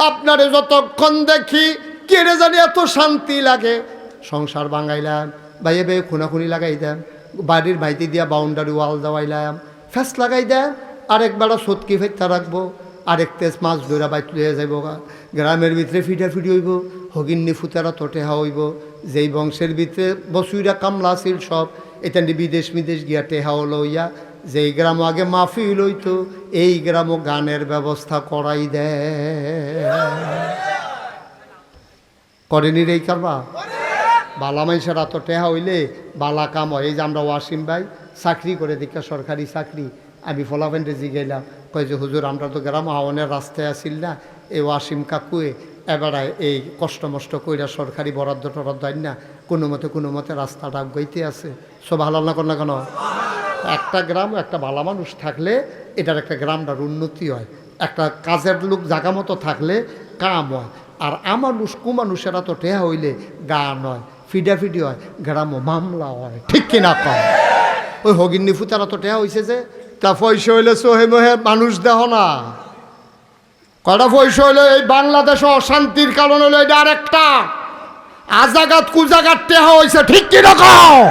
Speaker 1: আপনারে যতক্ষণ দেখি কেড়ে জানি এত শান্তি লাগে সংসার ভাঙাইলাম বাইয়ে বাইয়ে খুনাখুনি লাগাই দেন বাড়ির ভাইতে দিয়া বাউন্ডারি ওয়াল দেওয়াইলাম ফ্যাস লাগাই দেন আরেকবারও সৎকি ফেরতা রাখবো আরেক তেজ মাছ ধরা বাইত লইয়া যাইব গ্রামের ভিতরে ফিটাফিটি হইব হগিন্নি ফুতারা তোটেহা হইব যেই বংশের ভিতরে বসুইরা কামলা আছিল সব এটা বিদেশ গিয়া টেহা লইয়া যেই গ্রাম আগে মাহফিল হইতো এই গ্রামও গানের ব্যবস্থা করাই দেয় করেনি রে কারবা বালা মাইসের এত টেহা হইলে বালা কাম হয় এই যে আমরা ওয়াসিম ভাই চাকরি করে দীক্ষা সরকারি চাকরি আমি ফলাফেন্টে জিগাইলাম কয় যে হুজুর আমরা তো গ্রাম হাওয়ানের রাস্তায় আসিল না এই ওয়াসিম কাকুয়ে এবারে এই কষ্ট মষ্ট কইরা সরকারি বরাদ্দ টরাদ্দ আইন না কোনো মতে রাস্তাটা গইতে আছে সব ভালো না কর না কেন একটা গ্রাম একটা ভালো মানুষ থাকলে এটার একটা গ্রামটার উন্নতি হয় একটা কাজের লোক জায়গা মতো থাকলে কাম হয় আর আমানুষ কুমানুষেরা তো টেহা হইলে গান হয় ফিডাফিডি হয় গ্রামও মামলা হয় ঠিক কিনা কম ওই হগিন্নি ফুতারা তো টেহা হয়েছে যে তা পয়সা হইলে সোহে মোহে মানুষ দেহ না কটা পয়সা হইলে এই বাংলাদেশ অশান্তির কারণ হইলো এটা আরেকটা আজাগাত কুজাগাত টেহা হয়েছে ঠিক কিনা কম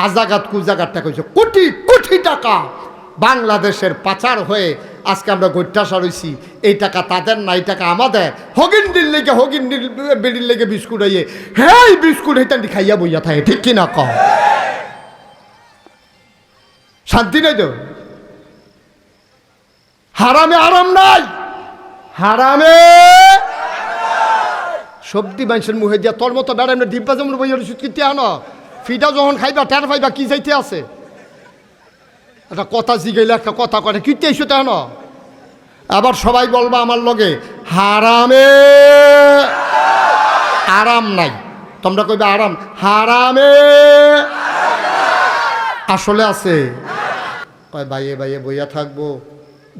Speaker 1: আজাগাত কুজাগাতটা কইছে কোটি কোটি টাকা বাংলাদেশের পাচার হয়ে আজকে আমরা গৈটাসা রয়েছি এই টাকা তাদের না এই টাকা আমাদের হগিন্ডির লেগে বিস্কুট হইয়ে হ্যাঁ বিস্কুট হেতান্ডি খাইয়া বইয়া থাকে ঠিক কিনা কম শান্তি নাই তো। হারামে আরাম নাই, হারামে সবদি মানুষের মুহে দিয়া তোর মতো বেড়াই না ডিব্বা যেমন বই কিনতে আনো ফিটা যখন খাইবা টের পাইবা কি চাইতে আছে। একটা কথা জিগাইলে একটা কথা করে কিনতে এসো তেন। আবার সবাই বলবা আমার লগে হারামে আরাম নাই, তোমরা কইবা আরাম, হারামে আসলে আছে। কয় বাইয়ে বাইয়ে বইয়া থাকবো,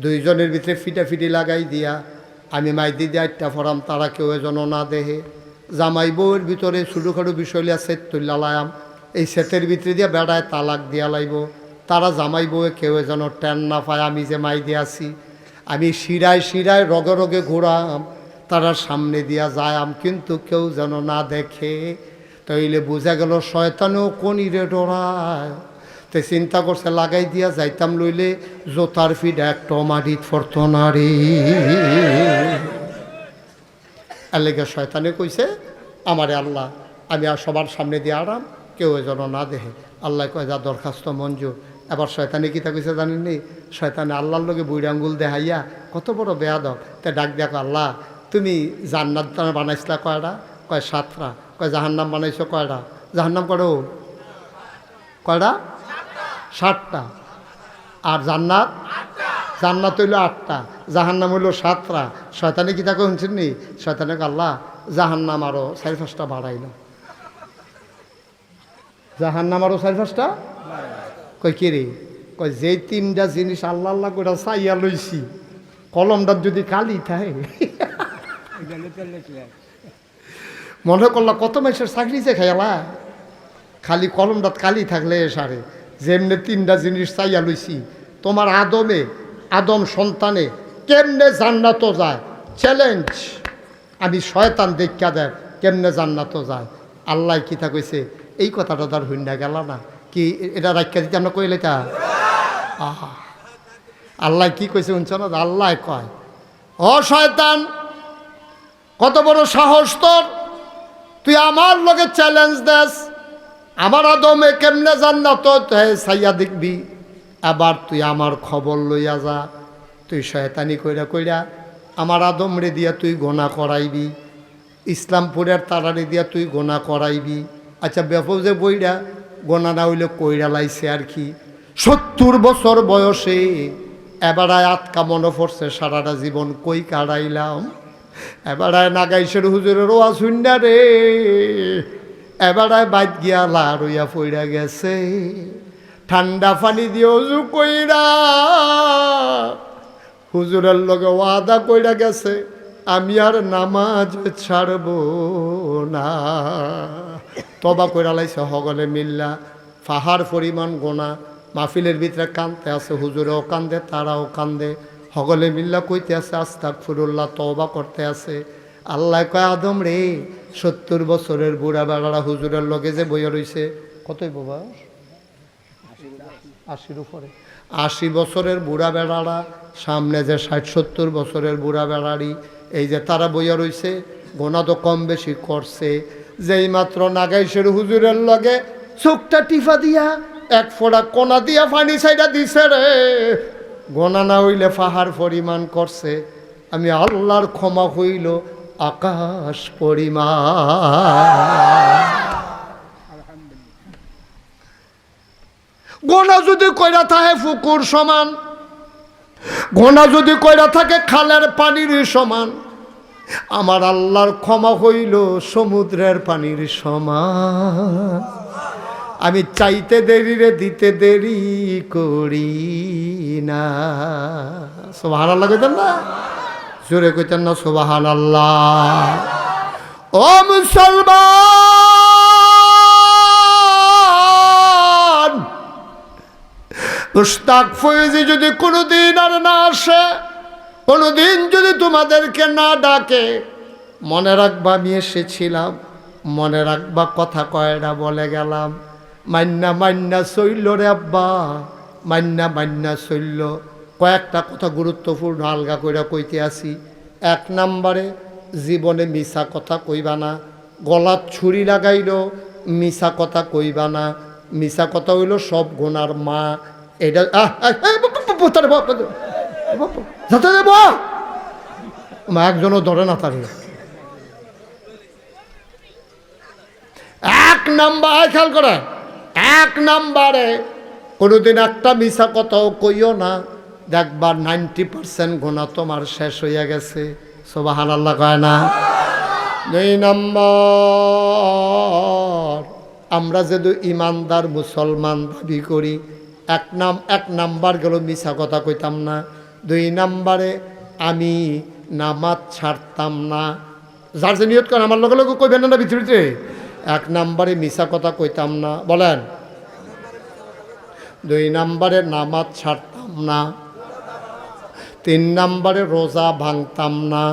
Speaker 1: দুইজনের ভিতরে ফিটাফিটি লাগাই দিয়া আমি মাইদি দিয়ে একটা ফরাম, তারা কেউ যেন না দেহে। জামাই বউয়ের ভিতরে ছোটোখাটো বিষয় লিয়া সেট তুল্লা লায়াম, এই সেটের ভিতরে দিয়া বেড়ায় তালাক দিয়া লাইব। তারা জামাই বউয়ে কেউ যেন টেন না পায় আমি যে মাইদি আছি। আমি শিরায় শিরায় রগে রগে ঘোরাম, তারা সামনে দিয়া যায়াম, কিন্তু কেউ যেন না দেখে। তাইলে বোঝা গেল শয়তানেও কনিরে ডরায়। তো চিন্তা করছে লাগাই দিয়া যাইতাম, লইলে জোতার ফিডা একটা মাটিত ফরত না রে। এলেগে শয়তানে কইছে আমারে আল্লাহ আমি আর সবার সামনে দিয়ে আরাম, কেউ যেন না দেখে। আল্লাহ কয় যা দরখাস্ত মঞ্জুর। এবার শয়তানে কিতা কইছে জানেননি? শয়তানে আল্লাহর লগে বুড়ি আঙ্গুল দেখাইয়া কত বড় বেয়াদব, তে ডাক দেখো আল্লাহ তুমি জান্নাত বানাইছিলা কয়টা? কয় 7টা। কয় জাহান্নাম বানাইছো কয়টা? জাহান্নাম করো কয়টা? 7টা। আর জান্নাত? জান্নাত হইল 8টা, জাহান্নাম হইল 7টা। শয়তানে কি তাকে শুনছেন নি? শয়তানে আল্লাহ জাহান্নাম আরো 4-5টা বাড়াইল। জাহান্নাম আরো 4-5টা। কই কি রে? কই যে 3টা জিনিস আল্লাহ আল্লাহ করে চাইয়া লইছি, কলমটার যদি কালি থাকে মনে করলা কত মানুষের চাকরি যে খাইলা, খালি কলমটাত কালি থাকলে সারে। যেমনে 3টা জিনিস চাইয়া লইছি, তোমার আদম সন্তানে কেমনে জান্নাত যায় চ্যালেঞ্জ আমি শয়তান দেখা দেয় কেমনে জান্নাত যায়। আল্লাহ কিতা কইছে এই কথাটা তার হইনা গেল না কি? এটা রাখিয়া দিতে আমরা কইলে তা আল্লাহ কি কইছে শুনছ না? আল্লাহ কয় ও শয়তান কত বড় সাহস তোর, তুই আমার লগে চ্যালেঞ্জ দেস আমার আদমে কেমনে জান্নাত চাইয়া দেখবি, আবার তুই আমার খবর লইয়া যা। তুই শয়তানি কইরা কইরা আমার আদম রে দিয়া তুই গোনা করাইবি, ইসলামপুরের তারারে দিয়া তুই গোনা করাইবি। আচ্ছা ব্যাপক যে বইরা গোনা না হইলে কইরা লাইছে আর কি। 70 বছর বয়সে এবারায় আটকা মনে পড়ছে সারাটা জীবন কই কাটাইলাম। এবারায় নাগাইশের হুজুরের ওয়াজ শুননা রে, এবারায় বাইত গিয়া লাড়ইয়া পইরা গেছে। ঠান্ডা পানি দিয়ে অজু কইরা হুজুরের লগে ওয়াদা কইরা গেছে আমি আর নামাজ ছাড়ব না। তবা কইরা লাইছে হগলে মিল্লা, পাহাড় পরিমাণ গোনা। মাহফিলের ভিতরে কান্দতে আছে, হুজুরেও কান্দে তারাও কান্দে, হগলে মিল্লা কইতে আছে আস্তাগফিরুল্লাহ, তওবা করতে আছে। আল্লাহ কয় আদম রে 70 বছরের বুড়া বেড়ারা হুজুরের লগে যে বইয়া রইছে, কতই বাবা 80-র উপরে, 80 বছরের বুড়া বেড়ারা, সামনে যে 60-70 বছরের বুড়া বেড়ারি, এই যে তারা বইয়া রইছে গোনা তো কম বেশি করছে। যেই মাত্র নাগাইশের হুজুরের লগে চোখটা টিফা দিয়া এক ফোঁটা কোনা দিয়া পানি ছাইডা দিছে রে, গোনা না হইলে পাহাড় পরিমাণ করছে। আমি আল্লাহর ক্ষমা হইল আকাশ পরিমাণ। গোনা যদি কইরা থাকে পুকুর সমান, গোনা যদি কইরা থাকে খালের পানির সমান, আমার আল্লাহর ক্ষমা হইল সমুদ্রের পানির সমান। আমি চাইতে দেরি রে দিতে দেরি করি না। সুবহানাল্লাহ কইতেন না? জোরে কইতেন না সুবহানাল্লাহ? ও মুসলমান, মুশতাক ফয়েজি যদি কোনোদিন আর না আসে, কোনোদিন যদি তোমাদেরকে না ডাকে, মনে রাখবা আমি এসেছিলাম, মনে রাখবা কথা কয়টা বলে গেলাম। মান্না মান্না চইল রে আব্বা, মান্না মান্না চইল। কয়েকটা কথা গুরুত্বপূর্ণ আলগা কইরা কইতে আসি। 1 নম্বরে জীবনে মিছা কথা কইবা না। গলাত ছুরি লাগাইল মিছা কথা কইবা না। মিছা কথা হইল সব গুনার মা। এইটা যাতে দেব একজনও ধরে না তারে। এক নাম্বার খেয়াল করে, এক নাম্বারে কোনোদিন একটা মিছা কথাও কইও না, দেখবার 90% গুনাহ তোমার শেষ হইয়া গেছে। সুবহানাল্লাহ কয় না? 2 নম্বর, আমরা যদি ইমানদার মুসলমান দাবি করি, এক নাম্বার গেল মিছা কথা কইতাম না। 2 নম্বরে আমি নামাজ ছাড়তাম না। যার যে নিয়ত করেন আমার লগে লগে কইবেন না ভিতরে। 1 নম্বরে মিছা কথা কইতাম না, বলেন। 2 নম্বরে নামাজ ছাড়তাম না। 3 নম্বরে রোজা ভাঙতাম না।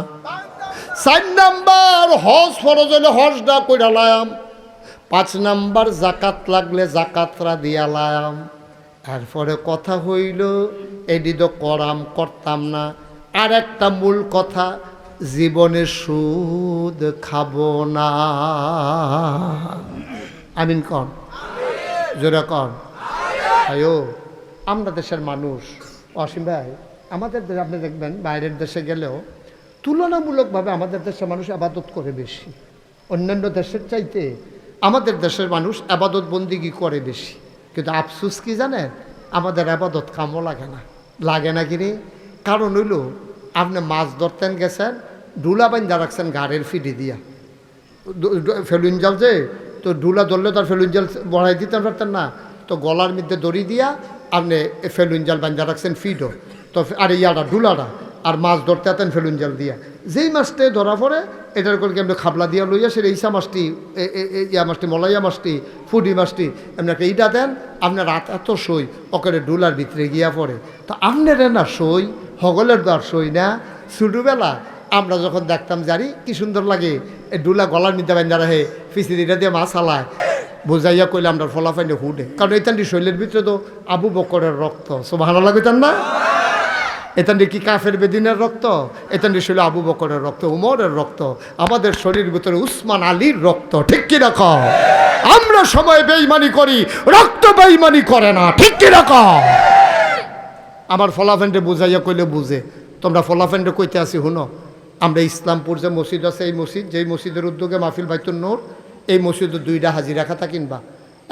Speaker 1: 4 নম্বর হজ ফরজ হলে হজটা কইরা লায়াম। 5 নম্বর জাকাত লাগলে জাকাতরা দিয়া লায়াম। এরপরে কথা হইল এডি তো করতাম না। আর একটা মূল কথা, জীবনে সুদ খাবো না। আমিন কন, জোরে কন। আয়ো আমরা দেশের মানুষ, অসীম ভাই, আমাদের দেশে আপনি দেখবেন বাইরের দেশে গেলেও তুলনামূলকভাবে আমাদের দেশের মানুষ আবাদত করে বেশি। অন্যান্য দেশের চাইতে আমাদের দেশের মানুষ আবাদত বন্দিগি করে বেশি। কিন্তু আফসুস কি জানেন, আমাদের আবাদত কামও লাগে না। লাগে না কিরে? কারণ হইল আপনি মাছ ধরতেন গেছেন, ডুলা বাইন্দা রাখছেন গাড়ির ফিডি দিয়া, ফেলুন জাল যে, তো ডুলা ধরলে তার ফেলুন জাল বড়াই দিতে পারতেন না, তো গলার মধ্যে দড়ি দিয়া আপনি ফেলুন জাল বাইন্দা রাখছেন ফিডও, তো আর ইয়াটা ডুলাটা, আর মাছ ধরতে আতেন ফেলুন জাল দিয়া। যেই মাছটা ধরা পড়ে এটার করে আপনি খাবলা দিয়া লইয়া সে ইসা মাছটি, ইয়া মাছটি, মলাইয়া মাছটি, ফুডি মাছটি আপনাকে এইটা দেন, আপনার রাত এত সই ওকে ডুলার ভিতরে গিয়া পড়ে। তো আপনার না সই, হগলের দ্বার সই না। ছোটোবেলা আমরা যখন দেখতাম জারি কি সুন্দর লাগে, এই ডুলা গলার মধ্যে বাইন্দা রাখে, ফিসিরিটা দিয়ে মাছ হালায়, বুঝাইয়া কইলে আমরা ফলাফাইনে হুডে। কারণ এইটান্ডি শৈলের ভিতরে তো আবু বকরের রক্ত। সুবহানাল্লাহ কইতেন না? এতান্ডি কি কাফের বেদিনের রক্ত? এতান্ডি শৈল আবু বকরের রক্ত, উমরের রক্ত, আমাদের শরীরের ভিতরে উসমান আলীর রক্ত। ঠিক কি রাখো? আমরা সময় বেঈমানি করি, রক্ত বেঈমানি করে না। ঠিক কি রাখো? আমার ফলাফেন্ডে বুঝাইয়া কইলে বুঝে। তোমরা ফলাফেন্ডে কইতে আসি হুনো, আমরা ইসলামপুর যে মসজিদ আছে, এই মসজিদ, যেই মসজিদের উদ্যোগে মাহফিল বাইতুন নূর, এই মসজিদে 2টা হাজিরা খাতা কিনবা।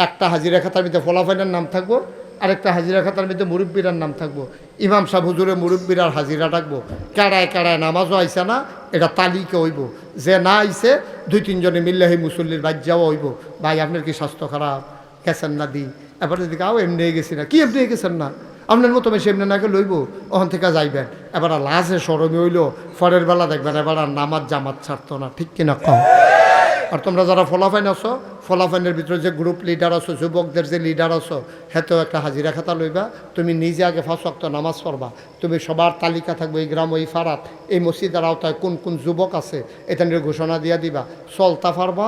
Speaker 1: একটা হাজিরা খাতার মধ্যে ফলাফেন্ডের নাম থাকবো, আরেকটা হাজিরা খাতার মধ্যে মুরব্বীরার নাম থাকবো। ইমাম সাহেব হুজুরে মুরব্বীরার হাজিরা ডাকবো। কাড়ায় কাড়ায় নামাজও আইসে না, এটা তালিকা হইব। যে না আইসে 2-3 জনে মিললে সেই মুসল্লির বাদ যাওয়া হইব। ভাই আপনার কি স্বাস্থ্য খারাপ, গেছেন না দি? এবার যদি কাউ এমনি গেছি না, কি এমনি গেছেন না, আপনার মতো বেশি এমনি নাকে লইব, ওখান থেকে যাইবেন। এবার লাজে সরমে হইল, পরের বেলা দেখবেন এবার আর নামাজ জামাত ছাড়তো না। ঠিক কিনা কম? আর তোমরা যারা ফলাফাইন আছো, ফলাফাইনের ভিতরে যে গ্রুপ লিডার আছো, যুবকদের যে লিডার আছো, হেতেও একটা হাজিরা খাতা লইবা। তুমি নিজে আগে 5 ওয়াক্ত নামাজ পড়বা। তুমি সবার তালিকা থাকবে, এই গ্রাম, এই ফারাত, এই মসজিদের আওতায় কোন কোন যুবক আছে, এটা নিয়ে ঘোষণা দিয়া দিবা। চলতা পারবা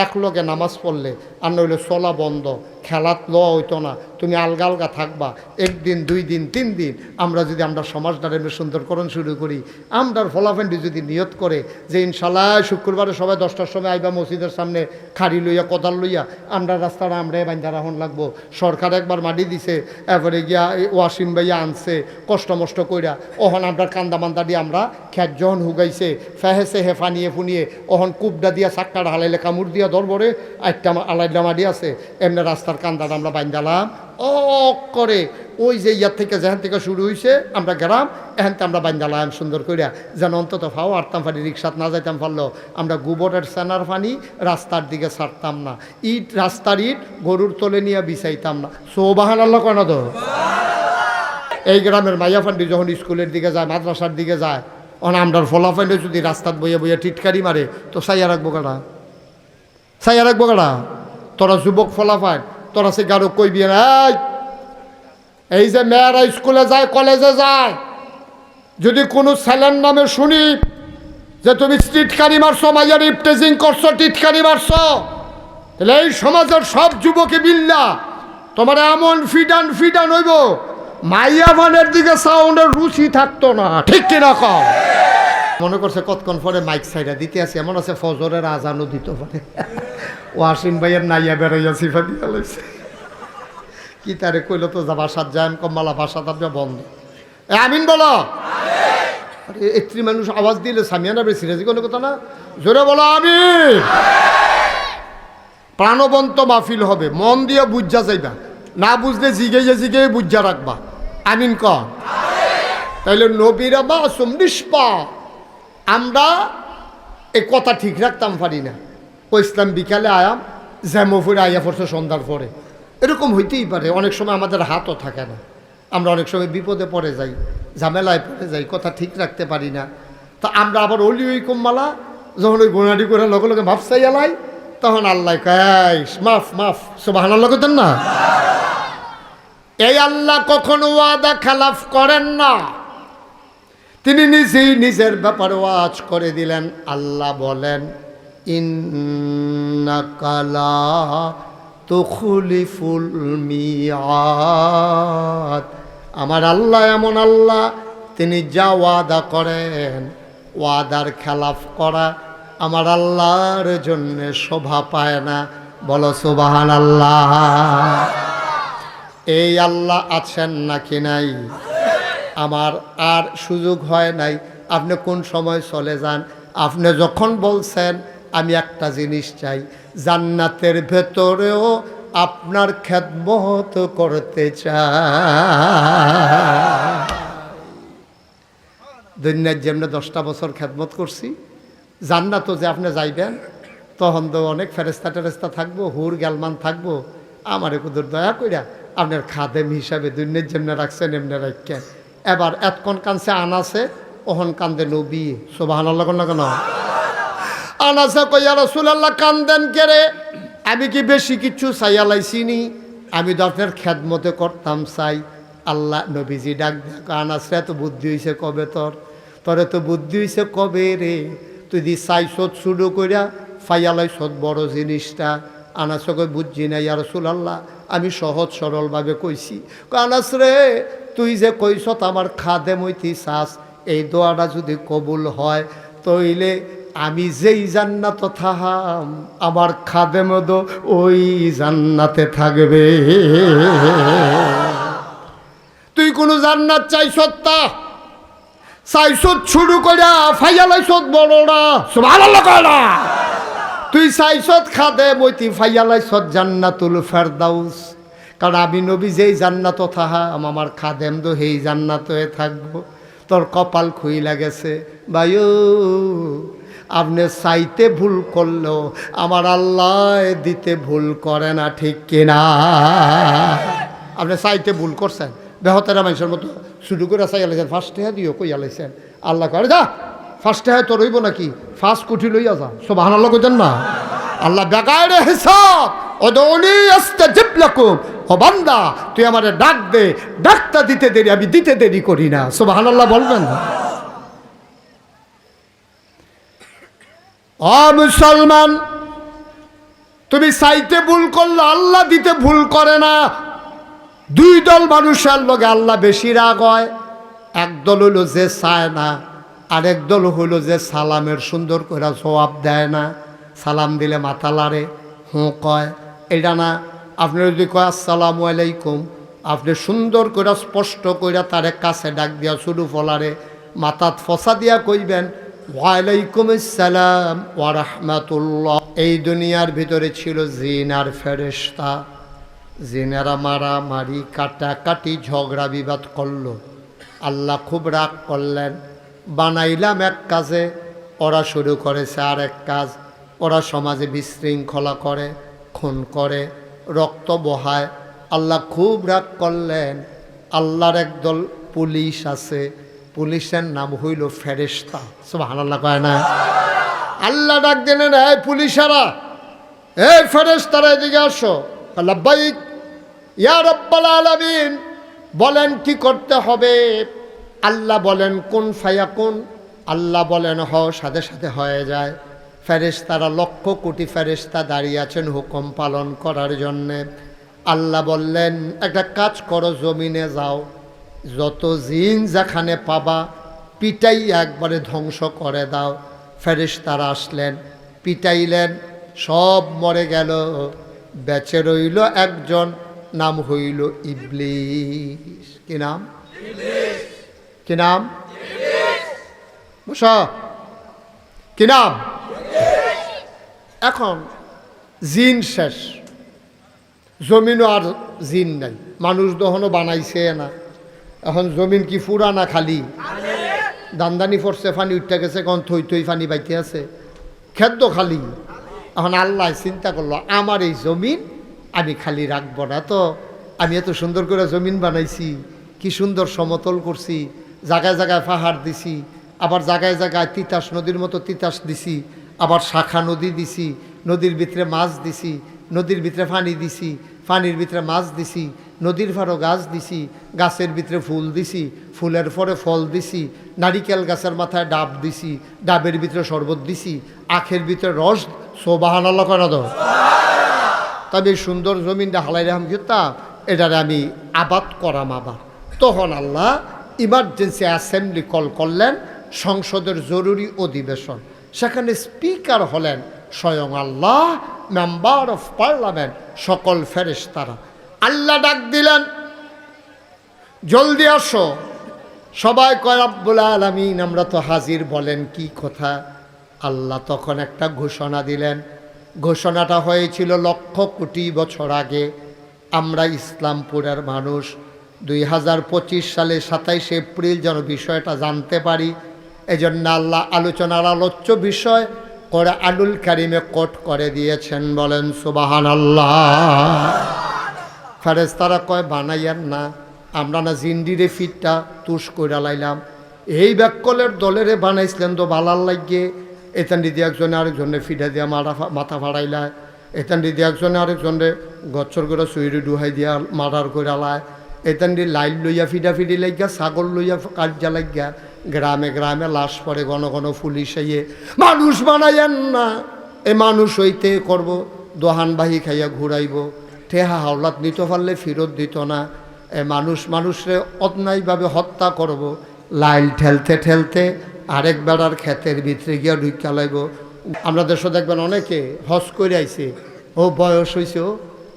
Speaker 1: এক লগে নামাজ পড়লে, আর নইলে চলা বন্ধ, খেলাত লওয়া হইতো না। তুমি আলগা আলগা থাকবা। 1 দিন 2 দিন 3 দিন আমরা যদি আমরা সমাজটারে সুন্দরকরণ শুরু করি, আমরার ফলাফেন্ডি যদি নিয়ত করে যে ইনশাল্লাহ শুক্রবারে সবাই 10টার সময় আইবা মসজিদের সামনে, খাড়ি লইয়া কোদাল লইয়া আমরা রাস্তাটা আমরা বাইন্দা রাখুন লাগবো। সরকার একবার মাটি দিছে, এরপরে গিয়া ওয়াসিম ভাইয়া আনছে কষ্ট মষ্ট কইরা, ওহন আমরা কান্দা মান্দা দিয়ে আমরা খেত যখন হুগাইছে ফেহেছে হেফা নিয়ে ফুনিয়ে, ওহন কুবডা দিয়া চাক্কাটা হালাইলে কামড় দিয়া ধরবরে, একটা আলাইডা মাটি আছে, এমনি রাস্তার কান্দাটা আমরা বাইন্দালাম ও করে। ওই যে ইয়ার থেকে যেখান থেকে শুরু হয়েছে আমরা গ্রাম, এখান থেকে আমরা বাইন্দালাম সুন্দর করিয়া, যেন অন্তত ফাও আরতাম পানি, রিক্সাত না যাইতাম পারলো। আমরা গোবরের সেনার পানি রাস্তার দিকে ছাড়তাম না, ইট রাস্তার ইট গরুর তলে নিয়ে বিছাইতাম না। সুবহানাল্লাহ কেন তো? এই গ্রামের মাইয়া ফান্ডি যখন স্কুলের দিকে যায়, মাদ্রাসার দিকে যায়, ওখানে আমরা ফলাফাইলে যদি রাস্তাত বইয়া বইয়া টিটকারি মারে, তো সাইয়া রাখবো কাটা, সাইয়া রাখবো কাটা? তোরা যুবক ফলাফাইন, তোরা সে গারো কইবি না, এই যে মেয়েরা স্কুলে যায়, কলেজে যায়, যদি কোনো ছেলের নামে শুনি যে তুমি টিটকারি মারছো, মাইয়ার ইফটেজিং করছো, টিটকারি মারছো, তাহলে এই সমাজের সব যুবকে বিল্লা তোমার এমন ফিডান ফিডান হইব, মাইয়া ভানের দিকে সাউন্ডের রুচি থাকতো না। ঠিক কিনা কম? মনে করছে কতক্ষণ পরে মাইক সাইডা দিতে আসি, এমন আছে ফজরের আজানও দিতে পারে। ওয়াসিম ভাইয়ের নাইয়া বেড়াইয়া সিফা দিয়া লাইছে, কি তারে কইল তো যা বাসার যান কম্মালা বাসা তার বন্ধ। আমিন বলো। আরে এত্রি মানুষ আওয়াজ দিলে সামিয়ানা বেশি রাজি কোনো কথা না, জোরে বলো আমিন। প্রাণবন্ত মাহফিল হবে, মন দিয়ে বুঝা যাইবা, না বুঝলে জিগে বুঝা রাখবা। আমিন ক। তাইলে নবীরা মাসুম নিষ্পাপ। আমরা এই কথা ঠিক রাখতাম পারি না। ও ইসলাম বিকালে আয়াম জ্যামোফুরে আইয়া পড়ছে সন্ধ্যার পরে, এরকম হইতেই পারে। অনেক সময় আমাদের হাতও থাকে না, আমরা অনেক সময় বিপদে পড়ে যাই, ঝামেলায় পড়ে যাই, কথা ঠিক রাখতে পারি না। তা আমরা আবার অলি ওই কম্মালা যখন ওই গোনাডি করে লগে লগে মাফ চাই এলাই, তখন আল্লাহ কাইস মাফ মাফ সুবহানাল্লাহ কইতেন না। এই আল্লাহ কখনো ওয়াদা খেলাফ করেন না। তিনি নিজেই নিজের ব্যাপারে ওয়াজ করে দিলেন। আল্লাহ বলেন ইন্নাকা লা তুখলিফুল মিআদ। আমার আল্লাহ এমন আল্লাহ, তিনি যা ওয়াদা করেন, ওয়াদার খেলাফ করা আমার আল্লাহর জন্য শোভা পায় না। বলো সুবহানাল্লাহ। এই আল্লাহ আছেন নাকি নাই? আমার আর সুযোগ হয় নাই। আপনি কোন সময় চলে যান, আপনি যখন বলছেন আমি একটা জিনিস চাই, জান্নাতের ভেতরেও আপনার খেদমত করতে চাই। দুনিয়ার যেমনি 10টা বছর খেদমত করছি, জান্নাতও যে আপনি যাইবেন তখন তো অনেক ফেরেস্তা টেরেস্তা থাকবো, হুর গ্যালমান থাকবো। আমার কুদুর দয়া কইরা আপনার খাদেম হিসাবে দুনিয়ার যেমনি রাখছেন এমনি রাখেন। এবার এতক্ষণ কানছে আনাসে, ওহন কান্দে নবী। সুবহানাল্লাহ না কেন? আনাসে কইয়া রাসূলুল্লাহ কান্দেন কেরে? আমি কি বেশি কিছু চাইয়া লাইছিনি? আমি তো আপনার খেদমতে করতাম চাই। আল্লাহ নবীজি ডাক দেখ, আনাসরে এত বুদ্ধি হয়েছে কবে তোর এত বুদ্ধি হয়েছে কবে রে? তুই দি চাইছত শুরু কইরা ফাইয়া লাইছত বড় জিনিসটা। আনাসকে বুঝছি না ইয়া রাসূলুল্লাহ, আমি সহজ সরলভাবে কইছি। আনাস রে, তুই যে কইছত আমার খাদেম হইতে চাস, এই দোয়াটা যদি কবুল হয় তইলে আমি যেই জান্নাত থাহাম আমার খাদেম তো ওই জান্নাতে থাকবে। তুই কোনো জান্নাত চাইছত তা চাইছত শুরু কইরা ফাইয়া লাইছত বড়রা। সুবহানাল্লাহ কয়লা। তুই চাইছত খাদেম হইতে ফাইয়া লাইছত জান্নাতুল ফেরদাউস। কারণ আমি নবী যেই জান্নাত থাহাম আমার খাদেম তো সেই জান্নাতে থাকবো। তোর কপাল খুইলা গেছে ভাইও, আপনি চাইতে ভুল করলেও আমার আল্লাহ দিতে ভুল করে না, ঠিক কিনা? আপনি চাইতে ভুল করছেন, বেহতারা মানুষের মতো শুরু করে চাই আলাইছেন, ফার্স্ট হ্যাঁ দিও কই আলাইছেন। আল্লাহ করে যা ফার্স্ট হ্যাঁ তোর রইব নাকি, ফার্স্ট কুঠি লইয়া যা। সুবহানাল্লাহ কইতেন না? আল্লাহ বেগাইরে হিসাব ওদৌনি আস্তাজিব লাকুম। ও বান্দা, তুই আমারে ডাক দে, ডাকটা দিতে দেরি, আমি দিতে দেরি করি না। সুবহানাল্লাহ বলবেন? ও মুসলমান, তুমি চাইতে ভুল করলে আল্লাহ দিতে ভুল করে না। দুই দল মানুষের লগে আল্লাহ বেশি রাগ হয়। একদল হইল যে চায় না, আরেক দল হইল যে সালামের সুন্দর করে জবাব দেয় না। সালাম দিলে মাথা লাড়ে, হুঁ কয়। এটা না, আপনি যদি কয় আসসালামু আলাইকুম, আপনি সুন্দর করে স্পষ্ট করে তারে কাছে ডাক দিয়া শুরু ফলারে মাথাত ফসা দিয়া কইবেন ওয়ালাইকুম আসসালাম ওয়া রাহমাতুল্লাহ। এই দুনিয়ার ভিতরে ছিল জিন আর ফেরেশতা। জিনেরা মারামারি কাটাকাটি ঝগড়া বিবাদ করলো। আল্লাহ খুব রাগ করলেন। বানাইলাম এক কাজে, ওরা শুরু করেছে আর এক কাজ। ওরা সমাজে বিশৃঙ্খলা করে, খুন করে, রক্ত বহায়। আল্লাহ খুব রাগ করলেন। আল্লাহর একদল পুলিশ আছে, পুলিশের নাম হইল ফেরেশতা। সুবহানাল্লাহ কয় না? আল্লাহ ডাক দিলেন, এই পুলিশেরা, এই ফেরেশতারা এদিকে আসো। লাব্বাইক ইয়া রাব্বাল আলামিন। বলেন কি করতে হবে? আল্লাহ বলেন কুন ফায়াকুন। আল্লাহ বলেন হ, সাথে সাথে হয়ে যায়। ফেরেশতারা লক্ষ কোটি ফেরেশতা দাঁড়িয়ে আছেন হুকুম পালন করার জন্যে। আল্লাহ বললেন একটা কাজ করো, জমিনে যাও, যত জিন যেখানে পাবা পিটাই একবারে ধ্বংস করে দাও। ফেরেশতারা আসলেন, পিটাইলেন, সব মরে গেল। বেঁচে রইল একজন। নাম হইল ইবলিস। কি নাম? কি নাম? বসা। কি নাম? এখন জিন শেষ, জমিনও আর জিন নাই, মানুষ দহনও বানাইছে না। এখন জমিন কি ফুরা না খালি? দান্দানি পড়ছে, ফানি উঠতে গেছে, কখন থই থই ফানি বাইতে আছে, খেদ্য খালি। এখন আল্লাহ চিন্তা করলো আমার এই জমিন আমি খালি রাখবো না। তো আমি এত সুন্দর করে জমিন বানাইছি, কি সুন্দর সমতল করছি, জায়গায় জায়গায় পাহাড় দিছি, আবার জায়গায় জায়গায় তিতাস নদীর মতো তিতাস দিছি, আবার শাখা নদী দিছি, নদীর ভিতরে মাছ দিছি, নদীর ভিতরে পানি দিছি, পানির ভিতরে মাছ দিছি, নদীর ফারো গাছ দিছি, গাছের ভিতরে ফুল দিছি, ফুলের পরে ফল দিছি, নারিকেল গাছের মাথায় ডাব দিছি, ডাবের ভিতরে শরবত দিছি, আখের ভিতরে রস। সুবহানাল্লাহ করে দাও। তবে এই সুন্দর জমিনটা হালাই রাহাম কিতা এটারে আমি আবাদ করাম আবার। তখন আল্লাহ ইমার্জেন্সি অ্যাসেম্বলি কল করলেন, সংসদের জরুরি অধিবেশন। সেখানে স্পিকার হলেন স্বয়ং আল্লাহ, মেম্বার অফ পার্লামেন্ট, সকল ফেরেশতারা। আল্লাহ ডাক দিলেন, জলদি আসো। সবাই কয় রব্বুল আলামিন আমরা তো হাজির, বলেন কি কথা। আল্লাহ তখন একটা ঘোষণা দিলেন। ঘোষণাটা হয়েছিল লক্ষ কোটি বছর আগে। আমরা ইসলামপুরের মানুষ 2025 সালে 27 এপ্রিল যেন বিষয়টা জানতে পারি, এজন্য আল্লাহ আলোচনার আলোচ্য বিষয় কোরআনুল কারিমে কোট করে দিয়েছেন। বলেন সুবহানাল্লাহ। ফেরেশতারা কয় বানাইয়েন না, আমরা না জিন্দিরে ফিটটা তুষ কইরা লাইলাম। এই ব্যাককলের দলেরে বানাইছিলেন তো বালার লাগিয়ে, এতান দিদি একজনে আরেকজনে ফিটা দিয়া মাথা ফাড়াইলায়, এতান দিদি একজনে আরেকজনে গচ্ছর করে সুইরি ডুহাই দিয়া মারার করে আলায়, এতান দি লাইল লইয়া ফিডাফিডি লাগিয়া, ছাগল লইয়া কার্যা লাগিয়া, গ্রামে গ্রামে লাশ পড়ে, ঘন ঘন পুলিশ আইয়ে মানুষ বানাইয়েন না। এ মানুষ হইতে করব, দোহানবাহী খাইয়া ঘুরাইব, ঠেহা হাওলাত নিতে পারলে ফেরত দিত না। এ মানুষরে অন্যায়ভাবে হত্যা করব, লাইল ঠেলতে ঠেলতে আরেক বেড়ার ক্ষেতের ভিতরে গিয়া ঢুকা লাইব। আমরা দেশে দেখবেন অনেকে হজ করে আইছে, ও বয়স হয়েছে, ও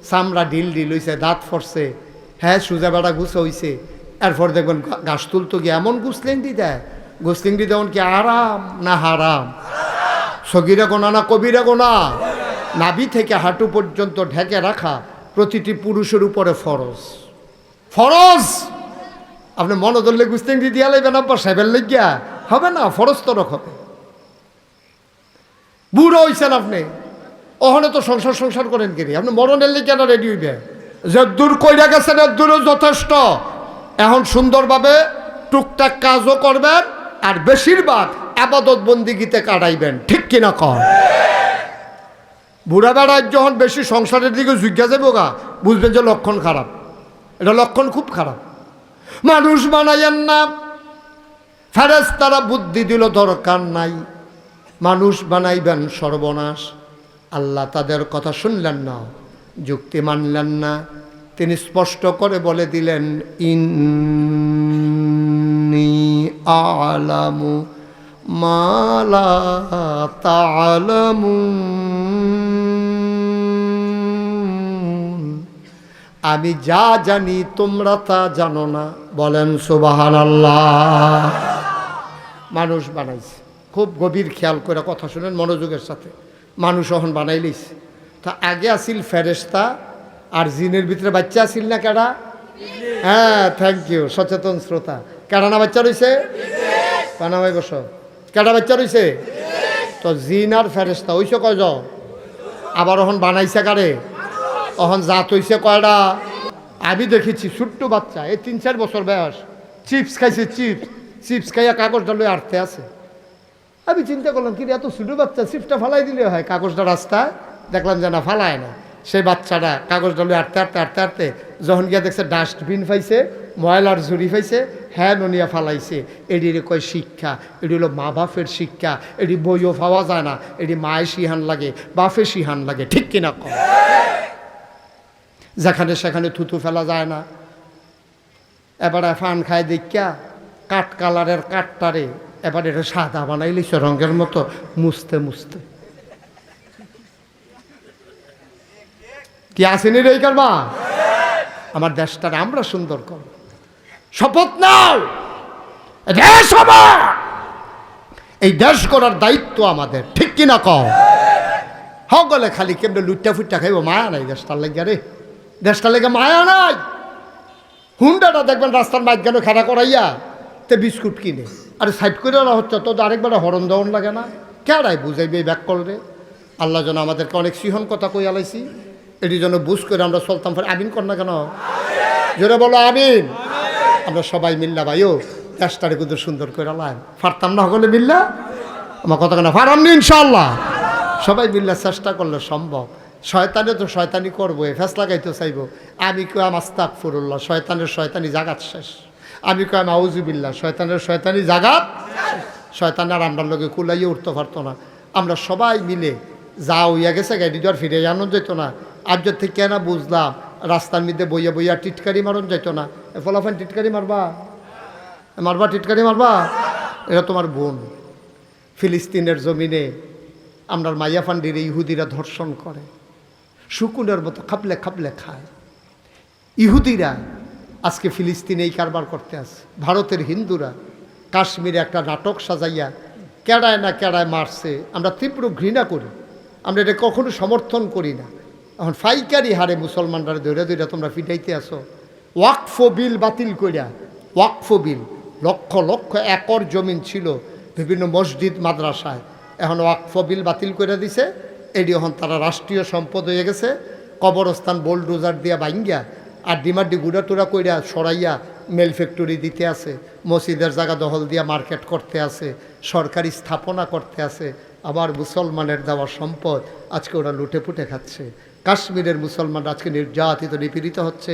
Speaker 1: চামড়া ঢিল ঢিল হয়েছে, দাঁত ফরছে, হ্যাঁ সুজা বেড়া গুছা হয়েছে, এরপর দেখবেন গাছ তুলতো গিয়ে এমন গুসলিংটি দেয়, গুসলিংটি দেওয়ান কি আরাম না হারাম? সগিরা গোনা না কবিরা গোনা? নাভি থেকে হাঁটু পর্যন্ত ঢেকে রাখা প্রতিটি পুরুষের উপরে ফরজ। ফরজ। আপনি মনে ধরলে গুস্তিংটি দিয়া লাইবেন, আব্বা সাহেবের লেগিয়া হবে না, ফরজ তো রকম। বুড়ো হইছেন আপনি, ওখানে তো সংসার করেন কি? আপনি মরণের লেগে না রেডি হইবে? যে দূর কইরা গেছেন এর দূরও যথেষ্ট। এখন সুন্দরভাবে টুকটাক কাজও করবেন, আর বেশিরভাগ আবাদত বন্দিগিতে কাটাইবেন, ঠিক কিনা কর? বুড়া বেড়ায় যখন বেশি সংসারের দিকে ঝুঁকিয়া যাবো গা, বুঝবেন যে লক্ষণ খারাপ, এটা লক্ষণ খুব খারাপ। মানুষ বানাইয়েন না। ফেরেশতারা বুদ্ধি দিল দরকার নাই, মানুষ বানাইবেন সর্বনাশ। আল্লাহ তাদের কথা শুনলেন না, যুক্তি মানলেন না। তিনি স্পষ্ট করে বলে দিলেন, ইন্নী আ'লামু মা লা তা'লামুন, আমি যা জানি তোমরা তা জানো না। বলেন সুবহানাল্লাহ। মানুষ বানাইছে, খুব গভীর খেয়াল করে কথা শুনেন মনোযোগের সাথে। মানুষ এখন বানাইলিস, তা আগে আসিল ফেরেশতা, আর জিনের ভিতরে বাচ্চা আসিল না কেডা? হ্যাঁ, থ্যাংক ইউ সচেতন শ্রোতা। কেডা না বাচ্চা রয়েছে? কানামাই বসো। কেডা বাচ্চা রয়েছে? তো জিন আর ফেরেশতা হইছে কয়জন? আবার এখন বানাইছে কারে? এখন জাত হইছে কয়টা? আমি দেখেছি ছোট্ট বাচ্চা, এই 3-4 বছর বয়স, চিপস খাইছে, চিপস খাইয়া কাগজটা লয়ে আটতে আছে। আমি চিন্তা করলাম কি এত ছোট বাচ্চা, চিপসটা ফালাই দিলে হয় কাগজটা রাস্তায়, দেখলাম যে না ফালায় না। সেই বাচ্চাটা কাগজটা লয়ে আটতে যখন গিয়া দেখছে ডাস্টবিন পাইছে, ময়লার ঝুড়ি পাইছে, হ্যাঁ ননিয়া ফালাইছে। এটির কয় শিক্ষা, এটি হলো মা বাপের শিক্ষা। এটি বইও পাওয়া যায় না, এটি মায়ের শিহান লাগে, বাপের শিহান লাগে, ঠিক কিনা কম? যেখানে সেখানে থুতু ফেলা যায় না। এবারে ফান খায় দেখা কাঠ কালারের কাঠটারে এবার এটা সাদা বানাইলিস রঙের মতো মুছতে মুছতে। কি আসেনি রে কারবা? আমার দেশটারে আমরা সুন্দর করব। শপথ নাও, দেশ আমার, এই দেশ করার দায়িত্ব আমাদের, ঠিক কিনা কও? হগলে খালি কেমনে লুটটা ফুটটা খাইব, মায়া নাই দেশটার লেগে রে, দেশটার লেগে মায়া নাই। হুন্ডাটা দেখবেন রাস্তার মাঝখানে খাড়া করাইয়া তে বিস্কুট কিনে, আরে সাইড করে না হচ্ছে তো আরেকবার হরণ দেওয়ান লাগে না, কেডাই বুঝাইবে এই ব্যাক করলে? আল্লাহ যেন আমাদেরকে অনেক সিহন কথা কই আলাইছি, এটি যেন বুঝ করে আমরা চলতাম। আমিন কর না কেন, জোরে বলো আমিন। আমরা সবাই মিল্লা ভাইও দেশটারে কিন্তু সুন্দর করে আলাম, পারতাম না হলে মিল্লা, আমার কথা কেন পারামনি ইনশাল্লাহ। সবাই মিল্লা চেষ্টা করলে সম্ভব। শয়তানে তো শয়তানি করবো, ফেস লাগাইতে চাইব। আমি কয়াম আস্তাগফিরুল্লাহ, শয়তানের শয়তানি জাগাত শেষ। আমি কয়াম আউযুবিল্লাহ, শয়তানের শয়তানি জাগাত। শয়তানের আমরার লোকে কুলাইয়ে উঠতে পারতো না। আমরা সবাই মিলে যা হইয়া গেছে গাড়ি আর ফিরে জানো যেত না। আজ থেকে কেন বুঝলাম রাস্তার মধ্যে বইয়া বইয়া টিটকারি মারন যেত না। ফলাফান টিটকারি মারবা, মারবা টিটকারি মারবা, এটা তোমার বোন। ফিলিস্তিনের জমিনে আমরার মাইয়া ফান্ডির ইহুদিরা ধর্ষণ করে, শুকুনের মতো খাপলে খাপলে খায়। ইহুদিরা আজকে ফিলিস্তিনে এই কারবার করতে আসে। ভারতের হিন্দুরা কাশ্মীরে একটা নাটক সাজাইয়া কেড়ায় না কেড়ায় মারছে। আমরা তীব্র ঘৃণা করি, আমরা এটা কখনো সমর্থন করি না। এখন ফাইকারি হারে মুসলমানরা ধরে ধরে তোমরা ফিটাইতে আসো। ওয়াকফ বিল বাতিল করিয়া, ওয়াকফ বিল লক্ষ লক্ষ একর জমিন ছিল বিভিন্ন মসজিদ মাদ্রাসায়, এখন ওয়াকফ বিল বাতিল করে দিছে। এটি এখন তারা রাষ্ট্রীয় সম্পদ হয়ে গেছে। কবরস্থান বোলডোজার দিয়া ভাঙ্গিয়া আর ডিমাড্ডি গুড়া টুড়া কইরা সরাইয়া মেল ফ্যাক্টরি দিতে আছে, মসজিদের জায়গা দখল দিয়া মার্কেট করতে আছে, সরকারি স্থাপনা করতে আছে। আবার মুসলমানের দেওয়া সম্পদ আজকে ওরা লুটে পুটে খাচ্ছে। কাশ্মীরের মুসলমানরা আজকে নির্যাতিত নিপীড়িত হচ্ছে।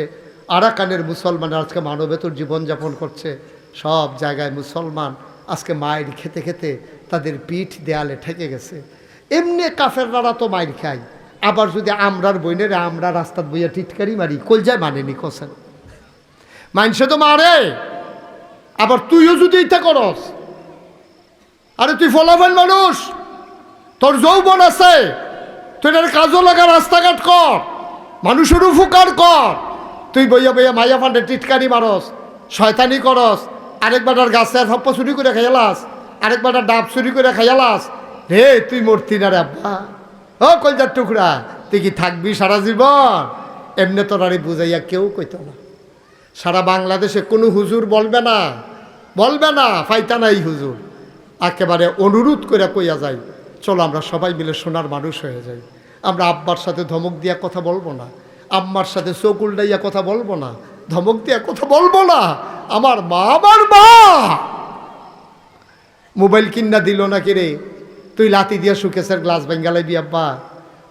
Speaker 1: আরাকানের মুসলমানরা আজকে মানবেতর জীবনযাপন করছে। সব জায়গায় মুসলমান আজকে মায়ের খেতে খেতে তাদের পিঠ দেয়ালে ঠেকে গেছে। এমনি কাফেররা তো মায়ের খায়, আবার যদি আমরার বইনেরা আমরা রাস্তার বইয়া টিটকারি মারি, কলজায় মানেনি কোসেন মানুষে তো মারে। আবার তুইও যদি এটা করস, আরে তুই ফলাফল মানুষ, তোর যৌবন আছে, তুই এটার কাজও লাগা, রাস্তাঘাট কর, মানুষের উপকার কর। তুই বইয়া বইয়া মাইয়া ফান্ডে টিটকারি মারস, শয়তানি করস, আরেকবার গাছের হপ্প চুরি করে খাইয়ালাস, আরেকবার ডাব চুরি করে খাইয়ালাস। রে তুই মূর্তি না রে আব্বা, ও কলজার টুকরা, তুই কি থাকবি সারা জীবন? এমনি তোর আরে বুঝাইয়া কেউ কইত না। সারা বাংলাদেশে কোনো হুজুর বলবে না, বলবে না ফাইতা নাই হুজুর। একেবারে অনুরোধ করে কইয়া যাই, চলো আমরা সবাই মিলে সোনার মানুষ হয়ে যাই। আমরা আব্বার সাথে ধমক দিয়া কথা বলবো না, আম্মার সাথে চোখ উল্টাইয়া কথা বলবো না, ধমক দিয়া কথা বলবো না। আমার মা, আমার মা মোবাইল কিনা দিল না কিরে, তুই লাতি দিয়া সুকেশের গ্লাস বেঙ্গালাইবি আব্বা?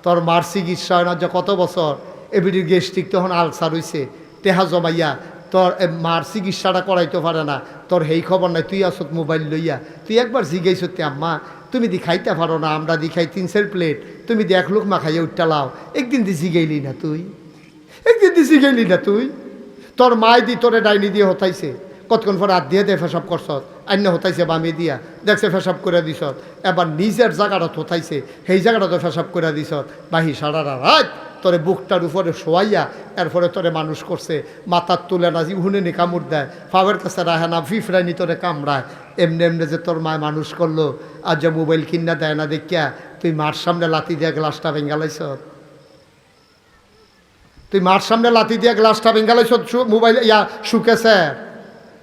Speaker 1: তোর মার চিকিৎসা হয় না যে কত বছর, এবিডির গেস্ট্রিক তখন আলসার হইছে, টেহা জমাইয়া তোর মার চিকিৎসাটা করাইতে পারে না, তোর হেই খবর নাই, তুই আসত মোবাইল লইয়া। তুই একবার জিজ্ঞাসা আম্মা তুমি দি খাইতে পারো না, আমরা দি খাই 3 প্লেট, তুমি দি 1 লোক মা খাইয়া উঠটা লাও। একদিন দি জিগাইলি না তুই, একদিন দি জিগাইলি না তুই? তোর মায় দি তোরে ডাইনি দিয়ে হতাইছে, কতক্ষণ পর হাত দিয়ে ফেসাব করছ, আন্য হতাইছে বামে দিয়া, দেখছে ফেসাব করে দিস। এবার নিজের জায়গাটা হতাইছে, সেই জায়গাটা তো ফেসাব করে দিস। বাহি সারা রাত তোরে বুকটার উপরে শোয়াইয়া এরপরে তোরে মানুষ করছে। মাথার তুলে না হুনেনি কামড় দেয়, ফাওয়ের কাছে রাহে না, ফিফরাইনি তোরে কামড়ায়। এমনি এমনি যে তোর মায় মানুষ করলো, আর যে মোবাইল কিনা দেয় না দেখিয়া তুই মার সামনে লাথি দিয়া গ্লাসটা ভেঙ্গালাইছ, তুই মার সামনে লাথি দিয়া গ্লাসটা ভেঙ্গালাইছ মোবাইল ইয়া শুকেছে।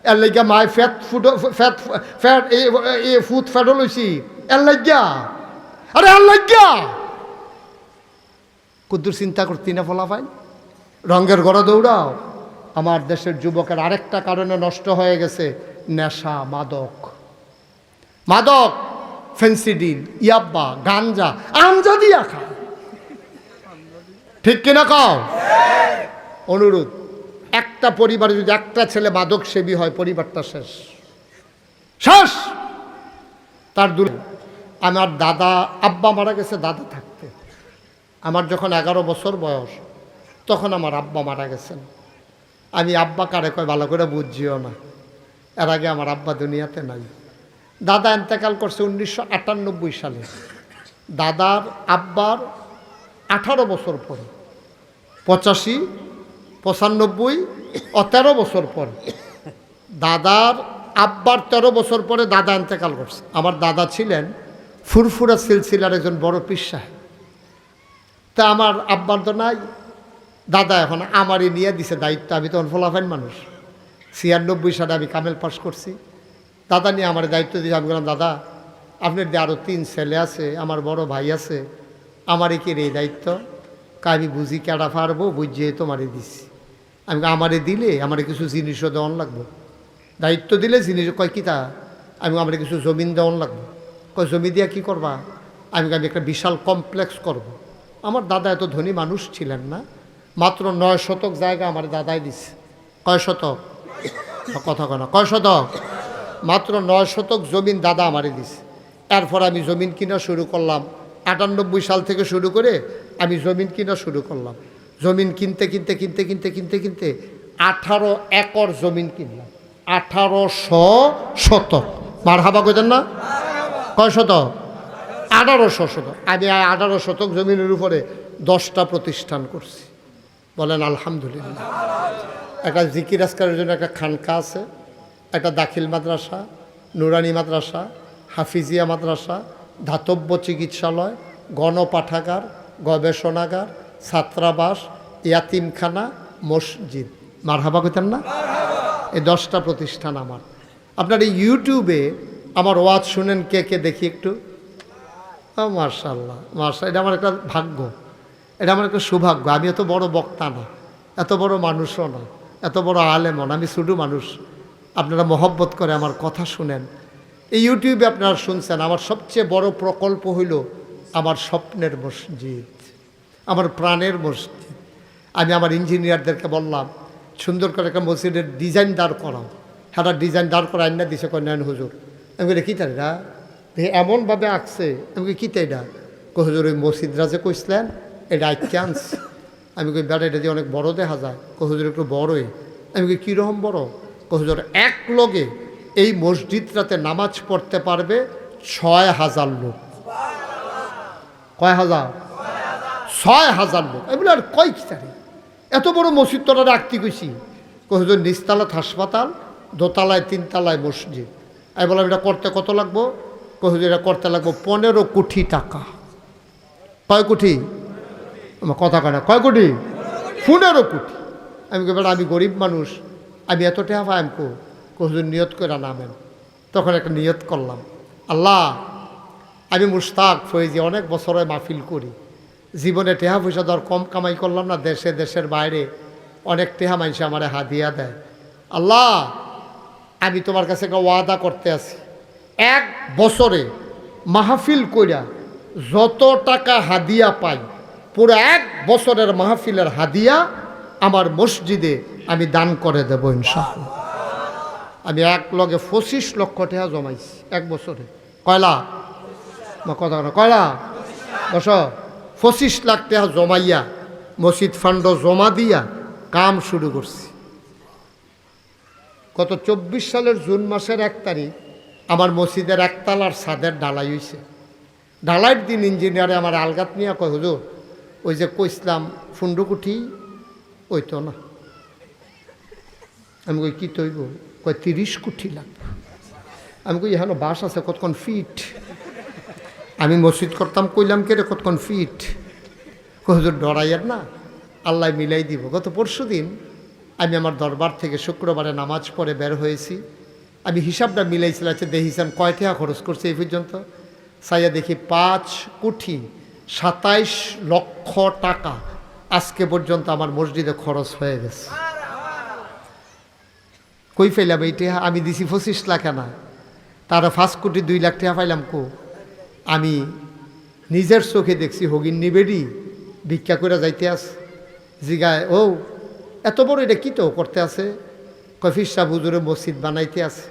Speaker 1: এর লাগিয়া মায় ফ্যাট ফুট ফ্যাট ফ্যাট এ ফুট ফ্যাটও লইছি এর লাগিয়া। আরে এর লাগিয়া কুদ্দুর চিন্তা করতি না ফলাফাই? রঙের ঘরে দৌড়াও। আমার দেশের যুবকের আরেকটা কারণে নষ্ট হয়ে গেছে, নেশা, মাদক। মাদক, ফেন্সিডিল, ইয়াব্বা, গাঞ্জা, আমজা দিয়া খায়, ঠিক কিনা কও? অনুরোধ, একটা পরিবারে যদি একটা ছেলে মাদক সেবী হয়, পরিবারটা শেষ, শেষ। তার দূরে আমার দাদা, আব্বা মারা গেছে দাদা থাকতে। আমার যখন 11 বছর বয়স, তখন আমার আব্বা মারা গেছেন। আমি আব্বা কারে কয় ভালো করে বুঝিও না, এর আগে আমার আব্বা দুনিয়াতে নাই। দাদা এন্তেকাল করছে 1998 সালে। দাদার আব্বার 18 বছর পরে, 85, 95 ও 13 বছর পর দাদার আব্বার 13 বছর পরে দাদা ইন্তেকাল করছে। আমার দাদা ছিলেন ফুরফুরা সিলসিলার একজন বড় পীর সাহেব। তা আমার আব্বার তো নাই, দাদা এখন আমারই নিয়ে দিছে দায়িত্ব। আমি তখন ফলাফাইন মানুষ, 96 সালে আমি কামেল পাস করছি। দাদা নিয়ে আমার দায়িত্ব দিয়েছে। আমি বললাম, দাদা আপনার যে আরও 3 ছেলে আছে, আমার বড় ভাই আছে, আমারই কি এই দায়িত্ব? আমি বুঝি কেডা পারবো, বুঝিয়ে তোমারই দিছি। আমি আমারে দিলে আমারে কিছু জিনিসও দেওয়ান লাগবো, দায়িত্ব দিলে জিনিস কয় কি তা? আমি আমার কিছু জমিন দেওয়ান লাগবো। কয় জমি দিয়া কী করবা? আমি একটা বিশাল কমপ্লেক্স করব। আমার দাদা এত ধনী মানুষ ছিলেন না, মাত্র 9 শতক জায়গা আমার দাদাই দিছে। কয় শতক? কথা কয় না, কয় শতক? মাত্র 9 শতক জমিন দাদা আমারে দিছে। এরপর আমি জমিন কিনা শুরু করলাম। 98 সাল থেকে শুরু করে আমি জমিন কিনা শুরু করলাম। জমিন কিনতে কিনতে কিনতে কিনতে কিনতে কিনতে 18 একর জমিন কিনলাম। 1800 শতক। মারহাবা কইতেন না? কয় শতক? 1800 শতক। আমি 18 শতক জমিনের উপরে 10টা প্রতিষ্ঠান করছি। বলেন আলহামদুলিল্লাহ। একটা জিকির আজকারের জন্য একটা খানকা আছে, একটা দাখিল মাদ্রাসা, নুরানি মাদ্রাসা, হাফিজিয়া মাদ্রাসা, ধাতব্য চিকিৎসালয়, গণপাঠাগার, গবেষণাগার, ছাত্রাবাস, ইয়াতিমখানা, মসজিদ। মারহাবা কইতেন না? এই 10টা প্রতিষ্ঠান আমার। আপনার এই ইউটিউবে আমার ওয়াজ শুনেন কে কে দেখি একটু? মার্শাল্লাহ মার্শাল, এটা আমার একটা ভাগ্য, এটা আমার একটা সৌভাগ্য। আমি এত বড় বক্তা না, এত বড় মানুষও না, এত বড় আলেমও না, আমি ছোটো মানুষ। আপনারা মহব্বত করে আমার কথা শুনেন। এই ইউটিউবে আপনারা শুনছেন। আমার সবচেয়ে বড় প্রকল্প হইল আমার স্বপ্নের মসজিদ, আমার প্রাণের মসজিদ। আমি আমার ইঞ্জিনিয়ারদেরকে বললাম, সুন্দর করে একটা মসজিদের ডিজাইন দাঁড় করাও। হ্যাঁ, ডিজাইন দাঁড় করা আইনা দিছে কন্যায়ন হুজুর। আমি বলি কী তাইরা এমনভাবে আঁকছে? আমি কী তাইটা? হুজুর ওই মসজিদরা যে কইসলেন এটা আঁকে আনছে। আমি কই বেটা এটা দিয়ে অনেক বড় দেখা যায়। হুজুর একটু বড়ই। আমি কই কীরকম বড়? হুজুর এক লগে এই মসজিদটাতে নামাজ পড়তে পারবে 6000 লোক। কয় হাজার? 6000 লোক। এগুলো আর কয় কি তারে? এত বড় মসজিদ তোরা রাখতে গেছি। হুজুর নিচতলাত হাসপাতাল, দোতলায় 3 তলায় মসজিদ। আমি বললাম এটা করতে কত লাগবো? হুজুর এটা করতে লাগবো 15 কোটি টাকা। কয় কোটি? আমার কথা কয় না, কয় কোটি? 15 কোটি। আমি বেটা আমি গরিব মানুষ, আমি এত টাকা পাই। আমি হুজুর নিয়ত করে নামেন। তখন একটা নিয়ত করলাম, আল্লাহ আমি মুশতাক ফয়েজি অনেক বছরে মাহফিল করি, জীবনে টেহা পয়সা ধর কম কামাই করলাম না, দেশে দেশের বাইরে অনেক টেহা মানুষ আমার হাদিয়া দেয়। আল্লাহ আমি তোমার কাছে একটা ওয়াদা করতে আছি, 1 বছরে মাহফিল কইরা যত টাকা হাদিয়া পাই, পুরো 1 বছরের মাহফিলের হাদিয়া আমার মসজিদে আমি দান করে দেব ইনশাআল্লাহ। আমি 1 লগে 25 লক্ষ টাকা জমাইছি 1 বছরে। কয়লা? কথা না, কয়লা? 25 লাখ টাকা জমাইয়া মসজিদ ফান্ড জমা দিয়া কাম শুরু করছি। গত 24 সালের জুন মাসের 1 তারিখ আমার মসজিদের 1 তলার ছাদের ঢালাই হয়েছে। ঢালাইয়ের দিন ইঞ্জিনিয়ারে আমার আলগাত নিয়ে কয়, হুজুর ওই যে কইসলাম ফুন্ডুকুঠি ওই তো না। আমি কই কী তৈব? কয় 30 কোটি লাগবে। আমি কই এখানে বাস আছে কতক্ষণ ফিট? আমি মসজিদ করতাম, কইলাম কে রে কতক্ষণ ফিট? হুজুর ডরাইয়ের না, আল্লাহ মিলাই দিব। গত পরশু দিন আমি আমার দরবার থেকে শুক্রবারে নামাজ পড়ে বের হয়েছি। আমি হিসাবটা মিলাইছিলাম, দেখিছিলাম কয় টাকা খরচ করছে এই পর্যন্ত। চাইয়া দেখি 5 কোটি 27 লক্ষ টাকা আজকে পর্যন্ত আমার মসজিদে খরচ হয়ে গেছে। কই ফেলাম এই টাকা? আমি দিছি 25 লাখ না, তারা 5 কোটি 2 লাখ টাকা পাইলাম কো? আমি নিজের চোখে দেখছি হগিন নিবেডি ভিক্ষা করে যাইতে আস জিগায়, ও এত বড় এটা কী তো করতে আছে? কফির সাহ হুজুরে মসজিদ বানাইতে আছে।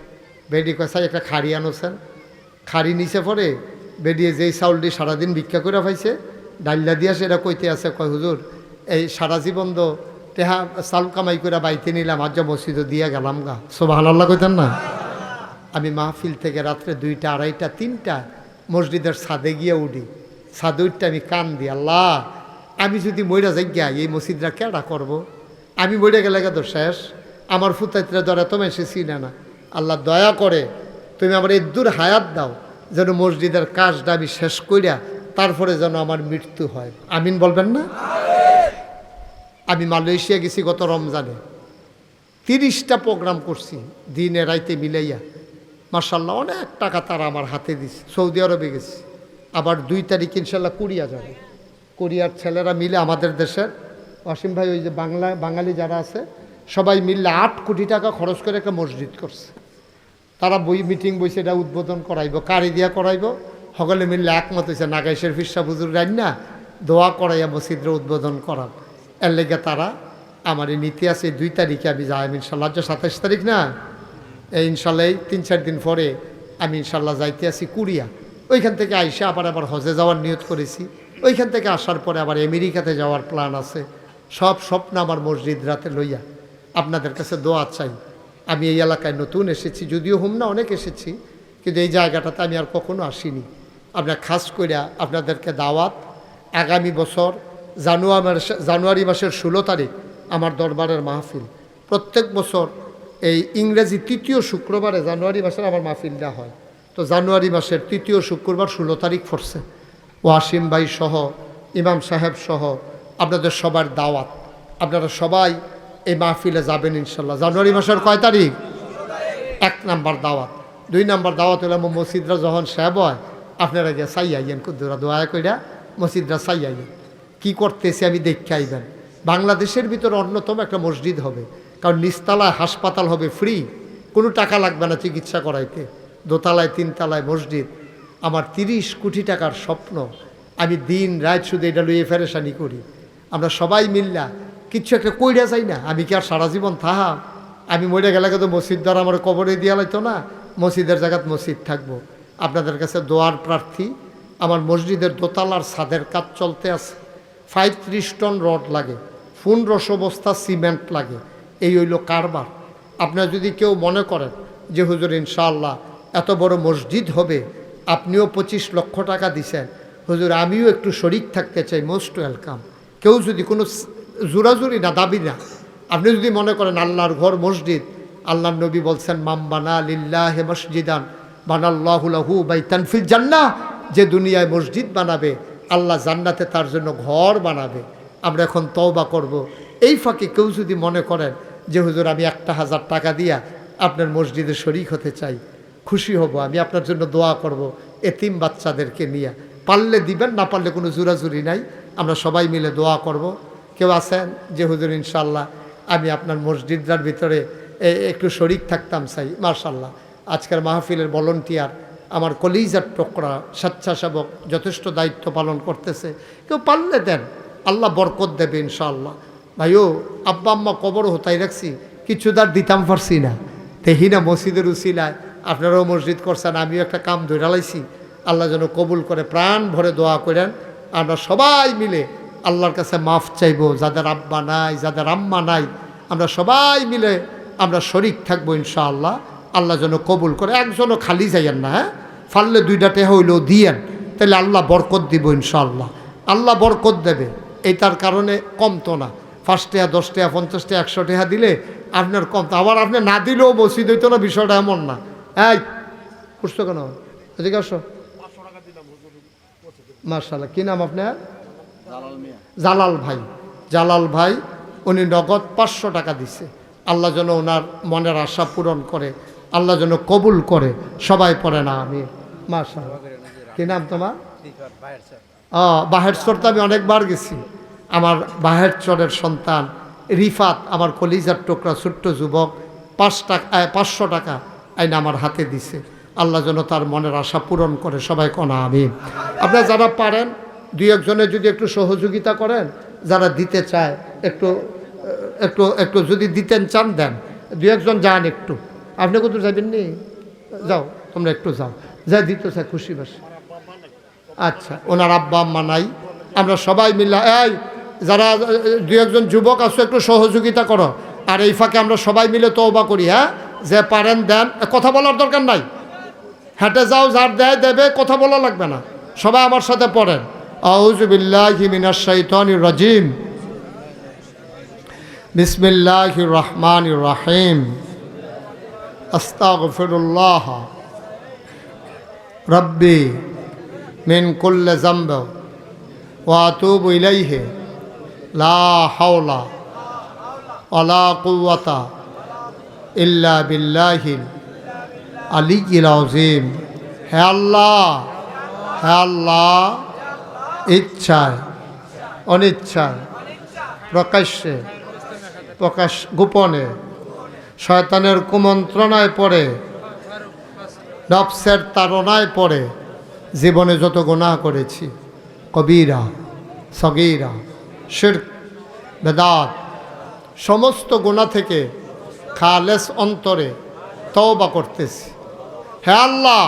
Speaker 1: বেডি কয় একটা খাড়ি আনোছেন। খাড়ি নিচে পরে বেডিয়ে যেই চাউলটি সারাদিন ভিক্ষা করে পাইছে ডাল্লা দিয়া সেটা কইতে আছে, কয় হুজুর এই সারা জীবন তো টেহা চাল কামাই করে বাইতে নিলাম, আজ মসজিদও দিয়া গেলাম গা। সুবহানাল্লাহ কইতেন না? আমি মাহফিল থেকে রাত্রে 2টা 2:30 3টা মসজিদের ছাদে গিয়ে উঠি। ছাদে উঠতে আমি কান দিই, আল্লাহ আমি যদি মইরা যাই গিয়া এই মসজিদরা কেডা করব? আমি মরে গেলে তো শেষ, আমার ফুতাইতরা ধরে তো এসেছি না। আল্লাহ দয়া করে তুমি আমার এই দূর হায়াত দাও, যেন মসজিদের কাজটা আমি শেষ করিয়া তারপরে যেন আমার মৃত্যু হয়। আমিন বলবেন না? আমি মালয়েশিয়া গেছি গত রমজানে, 30টা প্রোগ্রাম করছি দিনে রাইতে মিলাইয়া। মার্শাল্লাহ অনেক টাকা তারা আমার হাতে দিছে। সৌদি আরবে গেছি, আবার 2 তারিখ ইনশাল্লাহ কোরিয়া যাবে। কোরিয়ার ছেলেরা মিলে আমাদের দেশের অসীম ভাই, ওই যে বাঙালি যারা আছে সবাই মিললে 8 কোটি টাকা খরচ করে একটা মসজিদ করছে। তারা মিটিং বইছে, এটা উদ্বোধন করাইব, কারি দিয়া করাইব। সকলে মিললে একমত হয়েছে নাগাইশের ফিরসা বুজুর রাইন না দোয়া করাইয়া মসজিদের উদ্বোধন করার। এর লেগে তারা আমার এই নীতি আছে 2 তারিখে আমি যাই ইনশাল্লাহ। 27 তারিখ না, এই ইনশাল্লাহ 3-4 দিন পরে আমি ইনশাল্লাহ যাইতে আছি কোরিয়া। ওইখান থেকে আইসা আবার হজে যাওয়ার নিয়ত করেছি। ওইখান থেকে আসার পরে আবার আমেরিকাতে যাওয়ার প্ল্যান আছে। সব স্বপ্ন আমার মসজিদ রাতে লইয়া আপনাদের কাছে দোয়া চাই। আমি এই এলাকায় নতুন এসেছি, যদিও হুম না অনেক এসেছি, কিন্তু এই জায়গাটাতে আমি আর কখনো আসিনি। আপনার খাস কইরা আপনাদেরকে দাওয়াত, আগামী বছর জানুয়ারি মাসের 16 তারিখ আমার দরবারের মাহফিল। প্রত্যেক বছর এই ইংরেজি 3য় শুক্রবারে জানুয়ারি মাসের আমার মাহফিলটা হয়। তো জানুয়ারি মাসের 3য় শুক্রবার 16 তারিখ পড়ছে। ওয়াসিম ভাই সহ, ইমাম সাহেব সহ আপনাদের সবার দাওয়াত। আপনারা সবাই এই মাহফিলে যাবেন ইনশাল্লাহ। জানুয়ারি মাসের কয় তারিখ? 1 নাম্বার দাওয়াত। 2 নাম্বার দাওয়াত হলে মসজিদরা যখন সাহেব হয় আপনারা গিয়ে চাই আইয়েন, কুদ্দুরা দোয়া কইরা মসজিদরা চাই আইয়েন কী করতেছে আমি দেখে আইবেন। বাংলাদেশের ভিতরে অন্যতম একটা মসজিদ হবে, কারণ নিচতলায় হাসপাতাল হবে ফ্রি, কোনো টাকা লাগবে না চিকিৎসা করাইতে। দোতলায় 3 তলায় মসজিদ। আমার 30 কোটি টাকার স্বপ্ন। আমি দিন রাত শুধু এটা লইয়ে ফেরেশানি করি। আমরা সবাই মিল্লা কিচ্ছু একটা কইরা যাই না। আমি কি আর সারা জীবন থাহা? আমি মরে গেলে তো মসজিদ দ্বারা আমার কবরে দিয়া লাইতো না। মসজিদের জায়গাত মসজিদ থাকবো। আপনাদের কাছে দোয়ার প্রার্থী। আমার মসজিদের দোতলার ছাদের কাজ চলতে আছে। 35 টন রড লাগে, 1500 বস্তা সিমেন্ট লাগে। এই হইল কারবার। আপনারা যদি কেউ মনে করেন যে হুজুর ইনশাআল্লাহ এত বড় মসজিদ হবে, আপনিও 25 লক্ষ টাকা দিছেন, হুজুর আমিও একটু শরিক থাকতে চাই, মোস্ট ওয়েলকাম। কেউ যদি কোনো জোরাজুরি না, দাবি না। আপনি যদি মনে করেন আল্লাহর ঘর মসজিদ, আল্লাহর নবী বলছেন মাম বানা লিল্লাহি মসজিদান বানাল্লাহু লাহু বাইতান ফিল জান্নাহ, যে দুনিয়ায় মসজিদ বানাবে আল্লাহ জান্নাতে তার জন্য ঘর বানাবে। আমরা এখন তওবা করব। এই ফাঁকে কেউ যদি মনে করেন যে হুজুর আমি 1000 টাকা দিয়া আপনার মসজিদে শরিক হতে চাই, খুশি হব। আমি আপনার জন্য দোয়া করব এতিম বাচ্চাদেরকে নিয়ে। পারলে দিবেন, না পারলে কোনো জোরাজুরি নাই। আমরা সবাই মিলে দোয়া করব। কেউ আছেন যে হুজুর ইনশাআল্লাহ আমি আপনার মসজিদটার ভিতরে একটু শরিক থাকতাম চাই? মাশাআল্লাহ, আজকের মাহফিলের ভলান্টিয়ার আমার কলিজার টুকরা স্বেচ্ছাসেবক যথেষ্ট দায়িত্ব পালন করতেছে। কেউ পারলে দেন, আল্লাহ বরকত দেবে ইনশাআল্লাহ। ভাইও আব্বা আম্মা কবর হতাই রাখছি, কিছু তার দিতাম পারছি না। দেখি না মসজিদের উসিলায় আপনারাও মসজিদ করছেন, আমিও একটা কাম ধরে লাইছি। আল্লাহ যেন কবুল করে, প্রাণ ভরে দোয়া করেন। আমরা সবাই মিলে আল্লাহর কাছে মাফ চাইব। যাদের আব্বা নাই, যাদের আম্মা নাই, আমরা সবাই মিলে আমরা শরিক থাকবো ইনশাআল্লাহ। আল্লাহ যেন কবুল করে। একজনও খালি যাইয়েন না, হ্যাঁ? ফাললে 2টা টেহা হইলেও দিয়েন, তাহলে আল্লাহ বরকত দিব ইনশাআল্লাহ। আল্লাহ বরকত দেবে, এইটার কারণে কমতো না। 5 টাকা 10 টাকা 50 টাকা 100 টাকা দিলে আপনার কমতো। আবার আপনি না দিলেও মসজিদ হইতো না, বিষয়টা এমন না। এই বুঝতো কেন? এদিকে আসো। মাশাআল্লাহ, কি নাম আপনার? জালাল ভাই। জালাল ভাই উনি নগদ 500 টাকা দিছে। আল্লাহ যেন ওনার মনের আশা পূরণ করে, আল্লাহ যেন কবুল করে। সবাই পড়ে না আমি। মাশাআল্লাহ, কি নাম তোমার? বাহের চর। তো আমি অনেকবার গেছি। আমার বাহের চরের সন্তান রিফাত, আমার কলিজার টুকরা ছোট্ট যুবক, 500 টাকা আইনা আমার হাতে দিছে। আল্লাহ যেন তার মনের আশা পূরণ করে। সবাই কোনা আমি। আপনারা যারা পারেন 2-1 জনের যদি একটু সহযোগিতা করেন, যারা দিতে চায় একটু একটু একটু যদি দিতেন চান দেন। 2-1 জন যান একটু। আপনি কোথাও যাবেন নি? যাও, তোমরা একটু যাও, যা দিতে চায় খুশি বাসি। আচ্ছা, ওনার আব্বা আম্মা নাই। আমরা সবাই মিলে, এই যারা 2-1 জন যুবক আছো একটু সহযোগিতা করো। আর এই ফাঁকে আমরা সবাই মিলে তওবা করি, হ্যাঁ? যে পারেন দেন। কথা বলার দরকার নাই, হেঁটে যাও, যার দেয় দেবে, কথা বলা লাগবে না। সবাই আমার সাথে পড়েন, আউযু বিল্লাহি মিনাশ শাইতানির রাজিম, বিসমিল্লাহির রহমানির রহিম। আস্তাগফিরুল্লাহ রব্বি মিন কুল্লি যামব ওয়া আতুবু ইলাইহি লা হাওলা ওয়ালা কুওয়াতা ইল্লা বিল্লাহিল আলিয়্যিল আযীম। হে আল্লাহ, হে আল্লাহ, ইচ্ছায় অনিচ্ছায় প্রকাশ্যে গোপনে শয়তানের কুমন্ত্রণায় পড়ে নফসের তাড়নায় পড়ে জীবনে যত গুনাহ করেছি, কবিরা সগীরা শিরক বেদাত, সমস্ত গুনাহ থেকে খালেস অন্তরে তওবা করতেছি। হে আল্লাহ,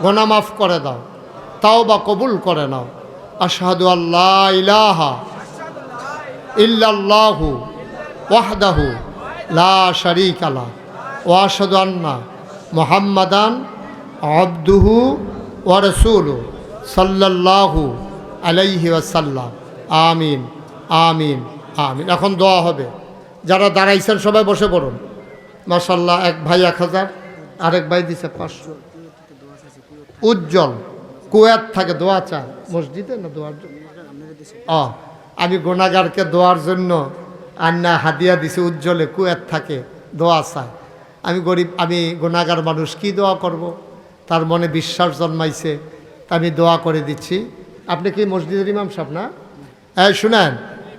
Speaker 1: গুনাহ মাফ করে দাও, তওবা কবুল করে নাও। আশহাদু আল্লা ইলাহা ইল্লাল্লাহু ওয়াহদাহু লা শারীকা লাহু ওয়া আশহাদু আন্না মুহাম্মাদান আবদুহু ওয়া রাসূলুহু সাল্লাল্লাহু আলাইহি ওয়াসাল্লাম। আমিন, আমিন, আমিন। এখন দোয়া হবে। যারা দাঁড়াইছেন সবাই বসে পড়ুন। মাশাআল্লাহ, এক ভাই 1000, আরেক ভাই দিছে 500। উজ্জ্বল কুয়েত থাকে দোয়া চায় মসজিদে না দোয়ার জন্য? আমি গুনাহগারকে দোয়ার জন্য আন্না হাদিয়া দিছি। উজ্জ্বলে কুয়েত থাকে দোয়া চায়। আমি গরিব, আমি গুনাহগার মানুষ, কি দোয়া করব? তার মনে বিশ্বাস জন্মাইছে, আমি দোয়া করে দিচ্ছি। আপনি কি মসজিদের ইমাম সাহেব না? হ্যাঁ, শুনেন,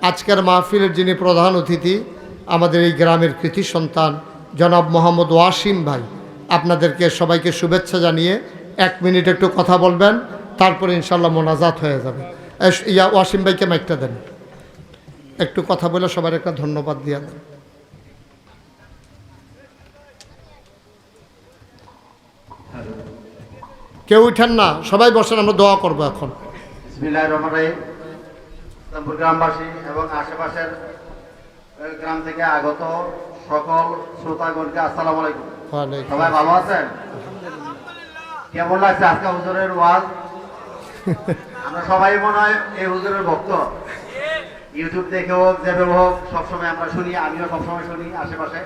Speaker 1: আজকের মাহফিলের যিনি প্রধান অতিথি, আমাদের এই গ্রামের কৃতি সন্তান জনাব মোহাম্মদ ওয়াসিম ভাই, আপনাদেরকে সবাইকে শুভেচ্ছা জানিয়ে 1 মিনিট একটু কথা বলবেন, তারপরে ইনশাল্লাহ মোনাজাত হয়ে যাবে। ওয়াসিম ভাইকে মাইকটা দেন, একটু কথা বলে সবার একটা ধন্যবাদ দিয়ে দেন। কেউ উঠেন না, সবাই বসেন, আমরা দোয়া করবো এখন।
Speaker 2: বিসমিল্লাহির রহমানির রহিম। ইসলামপুর গ্রামবাসী এবং আশেপাশের গ্রাম থেকে আগত সকল শ্রোতাগণকে আসসালামু আলাইকুম। সবাই ভালো আছেন? কেমন লাগছে আজকে হুজুরের ওয়াজ? আমরা সবাই মনে হয় এই হুজুরের ভক্ত। ইউটিউব দেখে হোক, যেভাবে হোক, সবসময় আমরা শুনি, আমিও সবসময় শুনি। আশেপাশে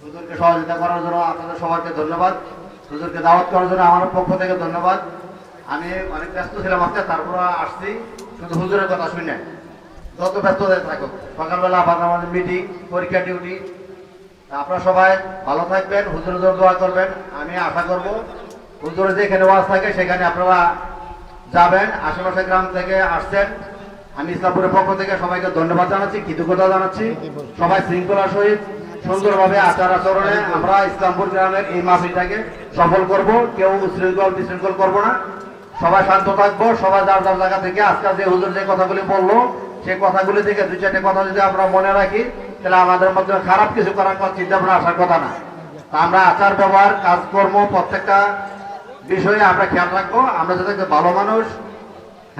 Speaker 2: হুজুরকে সহযোগিতা করার জন্য আপনাদের সবাইকে ধন্যবাদ। হুজুরকে দাওয়াত করার জন্য আমার পক্ষ থেকে ধন্যবাদ। আমি অনেক ব্যস্ত ছিলাম আজকে, তারপরে আসছি শুধু হুজুরের কথা শুনে। যত ব্যস্ত থাকুক, সকালবেলা আবার আমাদের মিটিং, পরীক্ষা, ডিউটি। আপনারা সবাই ভালো থাকবেন, হুজুরের জন্য দোয়া করবেন। আমি আশা করব হুজুরের যেখানে ওয়াজ থাকে সেখানে আপনারা যাবেন। আশেপাশে গ্রাম থেকে আসছেন, আমি ইসলামপুরের পক্ষ থেকে সবাইকে ধন্যবাদ জানাচ্ছি, কৃতজ্ঞতা জানাচ্ছি। সবাই শৃঙ্খলার সহিত সুন্দরভাবে আচার আচরণে আমরা ইসলামপুর গ্রামের এই মাহফিলটাকে সফল করব। কেউ উশৃঙ্খল বিশৃঙ্খল করবো না, সবাই শান্ত থাকবো। সবাই যার যার জায়গা থেকে আজকাল যে হুজুর যে কথাগুলি বললো, সেই কথাগুলি থেকে 2-4টে কথা যদি আমরা মনে রাখি, তাহলে আমাদের মধ্যে খারাপ কিছু করার চিন্তা ভাবনা আসার কথা না। আমরা আচার ব্যবহার, কাজকর্ম, প্রত্যেকটা বিষয়ে আমরা খেয়াল রাখবো। আমরা যাতে ভালো মানুষ,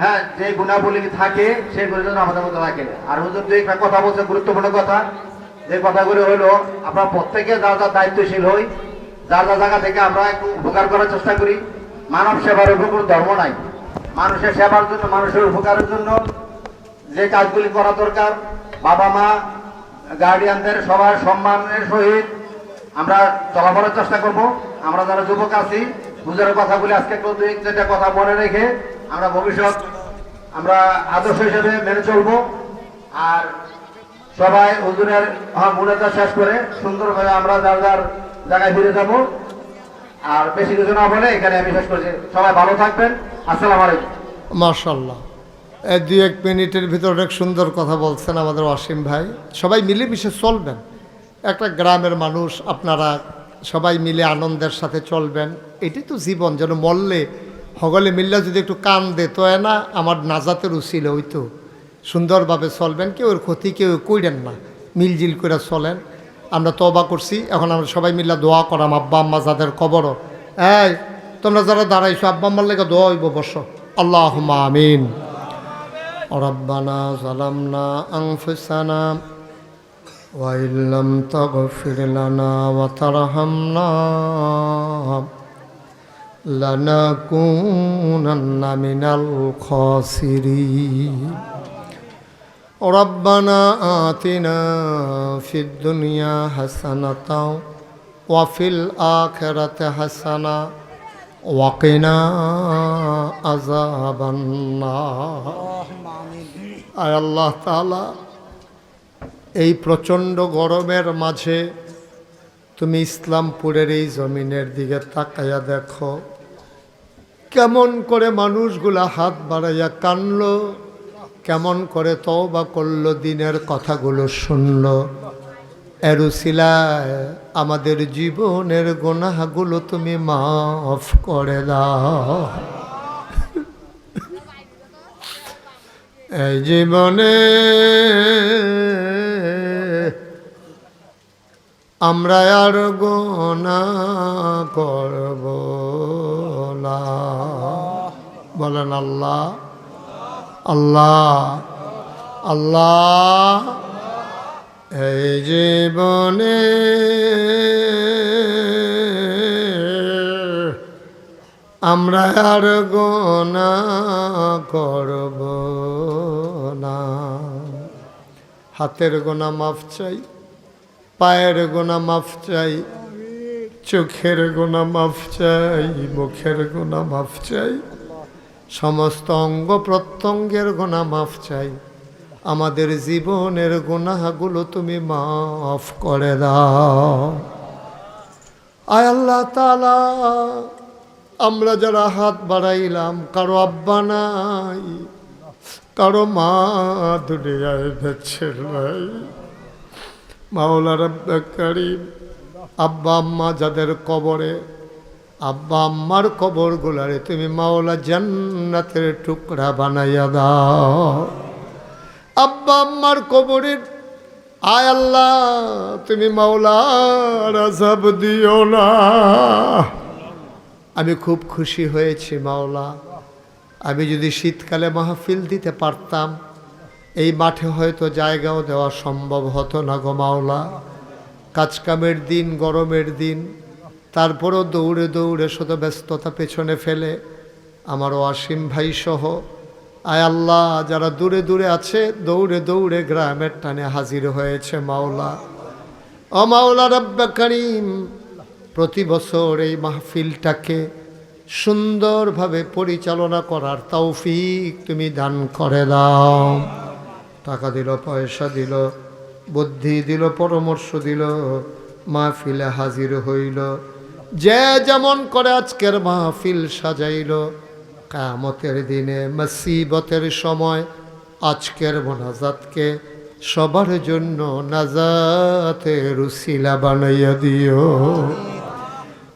Speaker 2: হ্যাঁ, যে গুণাবলী থাকে সেগুলো যেন আমাদের মধ্যে থাকে। আর হুজুর যে একটা কথা বলছে, গুরুত্বপূর্ণ কথা, যে কথাগুলি হইলো আমরা প্রত্যেকে যার যার দায়িত্বশীল হই, যার যার জায়গা থেকে আমরা একটু উপকার করার চেষ্টা করি। মানব সেবার উপর কোনো ধর্ম নাই। মানুষের সেবার জন্য, মানুষের উপকারের জন্য যে কাজগুলি করা দরকার, বাবা মা, গার্ডিয়ানদের সবার সম্মানের সহিত আমরা চলাফেরার চেষ্টা করব। আমরা যারা যুবক আছি, হুজুরের কথাগুলি আজকে একটু 2-4টা কথা মনে রেখে আমরা ভবিষ্যৎ আমরা আদর্শ হিসেবে মেনে চলবো। আর সবাই হুজুরের মুনাজাত শেষ করে সুন্দরভাবে আমরা যার যার জায়গায় ফিরে যাব। আর বেশি কিছু না বলে এখানে আমি শেষ করছি। সবাই ভালো থাকবেন, আসসালামু আলাইকুম।
Speaker 1: মাশাআল্লাহ, 2-1 মিনিটের ভিতর অনেক সুন্দর কথা বলছেন আমাদের ওয়াসিম ভাই। সবাই মিলেমিশে চলবেন, একটা গ্রামের মানুষ, আপনারা সবাই মিলে আনন্দের সাথে চলবেন। এটি তো জীবন। যেন মরলে হগলে মিল্লা যদি একটু কান দে তো না, আমার নাজাতের উচিল হইতো। সুন্দরভাবে চলবেন, কেউ এর ক্ষতি কেউ কইরেন না, মিলজিল করে চলেন। আমরা তওবা করছি, এখন আমরা সবাই মিল্লা দোয়া করাম। আব্বা আম্মা যাদের কবরও, এই তোমরা যারা দাঁড়াইছো, আব্বা আম্মার লেগে দোয়া হইব, বসো। আল্লাহুম্মা আমিন। রব্বানা যালামনা আনফুসানা ওয়া ইল্লাম তাগফির লানা ওয়া তারহামনা লানাকুনান্না মিনাল খাসিরিন। ربنا آتنا في الدنيا حسنة وفي الآخرة حسنة وقنا عذاب النار আয় আল্লাহ তাআলা এই প্রচণ্ড গরমের মাঝে তুমি ইসলামপুরের এই জমিনের দিকে তাকাইয়া দেখো কেমন করে মানুষগুলা হাত বাড়াইয়া কানলো, কেমন করে তওবা করলো, দিনের কথাগুলো শুনলো। এর উসিলায় আমাদের জীবনের গুনাহগুলো তুমি মাফ করে দাও। এই জীবনে আমরা আর গুনাহ করব না। বলেন আল্লাহ আল্লাহ আল্লাহ। এই জীবনে আমরা আর গুনাহ করব না। হাতের গুনাহ মাফ চাই, পায়ের গুনাহ মাফ চাই, চোখের গুনাহ মাফ চাই, মুখের গুনাহ মাফ চাই, সমস্ত অঙ্গ প্রত্যঙ্গের গুনাহ মাফ চাই। আমাদের জীবনের গুনাহগুলো তুমি মাফ করে দাও। আয় আল্লাহ তাআলা, আমরা যারা হাত বাড়াইলাম, কারো আব্বা নাই, কারো মা দুনিয়ায় বেঁচে নাই। মাওলা রব্বে কারীম, আব্বা আম্মা যাদের কবরে, আব্বা আম্মার কবরগুলারে তুমি মাওলা জান্নাতের টুকরা বানাইয়া দাও। আব্বা আম্মার কবরের আয় আল্লাহ তুমি মাওলা আযাব দিও না। আমি খুব খুশি হয়েছি মাওলা, আমি যদি শীতকালে মাহফিল দিতে পারতাম, এই মাঠে হয়তো জায়গাও দেওয়া সম্ভব হতো না গো মাওলা। কাজকামের দিন, গরমের দিন, তারপরও দৌড়ে দৌড়ে শুধু ব্যস্ততা পেছনে ফেলে আমার ওয়াসিম ভাই সহ আয় আল্লাহ যারা দূরে দূরে আছে দৌড়ে দৌড়ে গ্রামের টানে হাজির হয়েছে মাওলা। ও মাওলা রব্বে কারীম, প্রতি বছর এই মাহফিলটাকে সুন্দরভাবে পরিচালনা করার তৌফিক তুমি দান করে দাও। টাকা দিল, পয়সা দিল, বুদ্ধি দিল, পরামর্শ দিল, মাহফিলে হাজির হইল। যে যেমন করে আজকের মাহফিল সাজাইল, কিয়ামতের দিনে মুসিবতের সময় আজকের মোনাজাতকে সবার জন্য নাজাতের উসিলা বানাইয়া দিও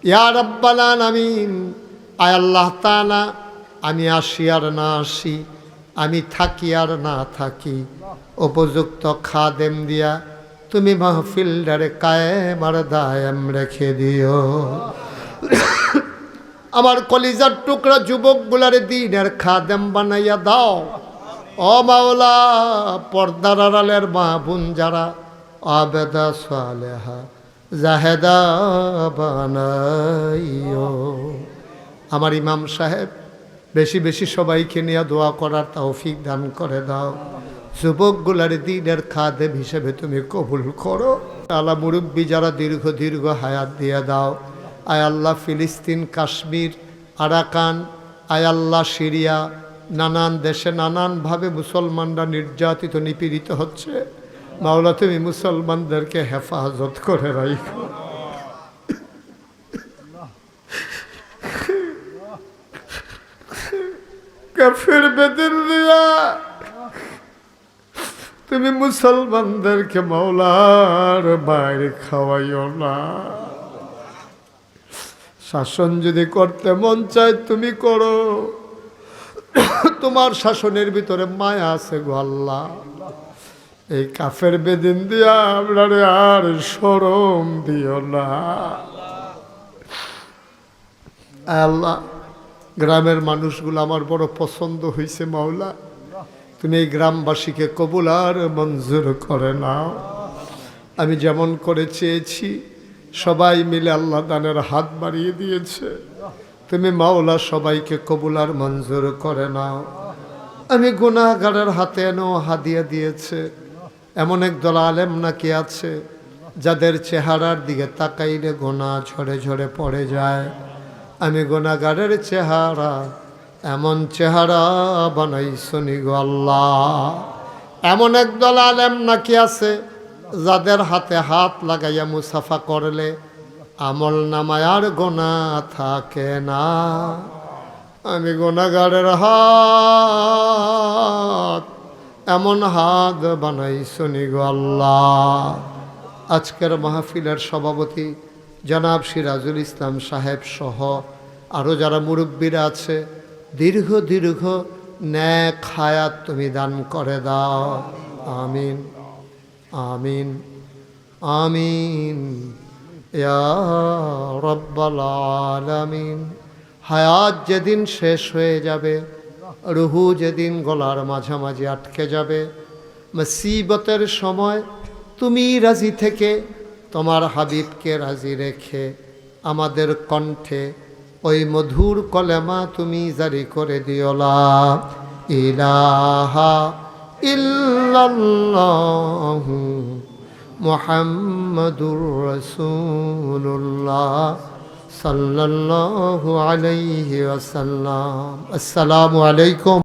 Speaker 1: ইয়া রাব্বাল আলামিন। আয় আল্লাহ তাআলা, আমি আসি আর না আসি, আমি থাকি আর না থাকি, উপযুক্ত খাদেম দিয়া তুমি মাহফিলটারে কায়েম আর দায়েম রেখে দিও। আমার কলিজার টুকরা যুবকগুলারে দিনের খাদেম বানাইয়া দাও। ও মাওলা, পর্দার আড়ালের মা বোন যারা আবেদা সালেহা জাহেদা বানাইও। আমার ইমাম সাহেব বেশি বেশি সবাইকে নিয়ে দোয়া করার তৌফিক দান করে দাও। যুবকগুলার দিনের খাদেম হিসেবে তুমি কবুল করো। আল্লাহ মুরব্বী যারা দীর্ঘ দীর্ঘ হায়াত দিয়ে দাও। আয় আল্লাহ, ফিলিস্তিন, কাশ্মীর, আরাকান, আয় আল্লাহ সিরিয়া, নানান দেশে নানানভাবে মুসলমানরা নির্যাতিত নিপীড়িত হচ্ছে। মাওলা তুমি মুসলমানদেরকে হেফাজত করে রাখো। কাফের বেদিন দিয়া তুমি মুসলমানদেরকে মাওলার বাইরে খাওয়াইও না। শাসন যদি করতে মন চায় তুমি করো, তোমার শাসনের ভিতরে মায়া আছে গো আল্লাহ। এই কাফের বেদিন দিয়া আপনারে আর শরম দিও না আল্লাহ। গ্রামের মানুষগুলো আমার বড় পছন্দ হয়েছে মাওলা, তুমি এই গ্রামবাসীকে কবুল আর মঞ্জুর করে নাও। আমি যেমন করে চেয়েছি সবাই মিলে আল্লাহ দানের হাত বাড়িয়ে দিয়েছে। তুমি মাওলা সবাইকে কবুল আর মঞ্জুর করে নাও। আমি গুনাহগারের হাতে এনেও হাদিয়া দিয়েছে। এমন একদল আলেম নাকি আছে যাদের চেহারার দিকে তাকাইলে গোনা ঝরে ঝরে পড়ে যায়। আমি গুনাহগারের চেহারা এমন চেহারা বানাইছনি গো আল্লাহ। এমন একদল আলেম নাকি আছে যাদের হাতে হাত লাগাইয়া মুসাফা করলে আমল নামায় আর গোনা থাকে না। আমি গুনাহগারের হাত এমন হাত বানাইছনি গো আল্লাহ। আজকের মাহফিলের সভাপতি জনাব সিরাজুল ইসলাম সাহেব সহ আরও যারা মুরব্বীরা আছে, দীর্ঘ দীর্ঘ নেক হায়াত তুমি দান করে দাও। আমিন আমিন আমিন ইয়া রাব্বাল আলামিন। হায়াত যেদিন শেষ হয়ে যাবে, রুহু যেদিন গলার মাঝামাঝি আটকে যাবে, মুসিবতের সময় তুমি রাজি থেকে তোমার হাবিবকে রাজি রেখে আমাদের কণ্ঠে ওই মধুর কলেমা তুমি জারি করে দিও লা ইলাহা ইল্লাল্লাহু মুহাম্মাদুর রাসূলুল্লাহ সাল্লাল্লাহু আলাইহি ওয়াসাল্লাম। আসসালামু আলাইকুম।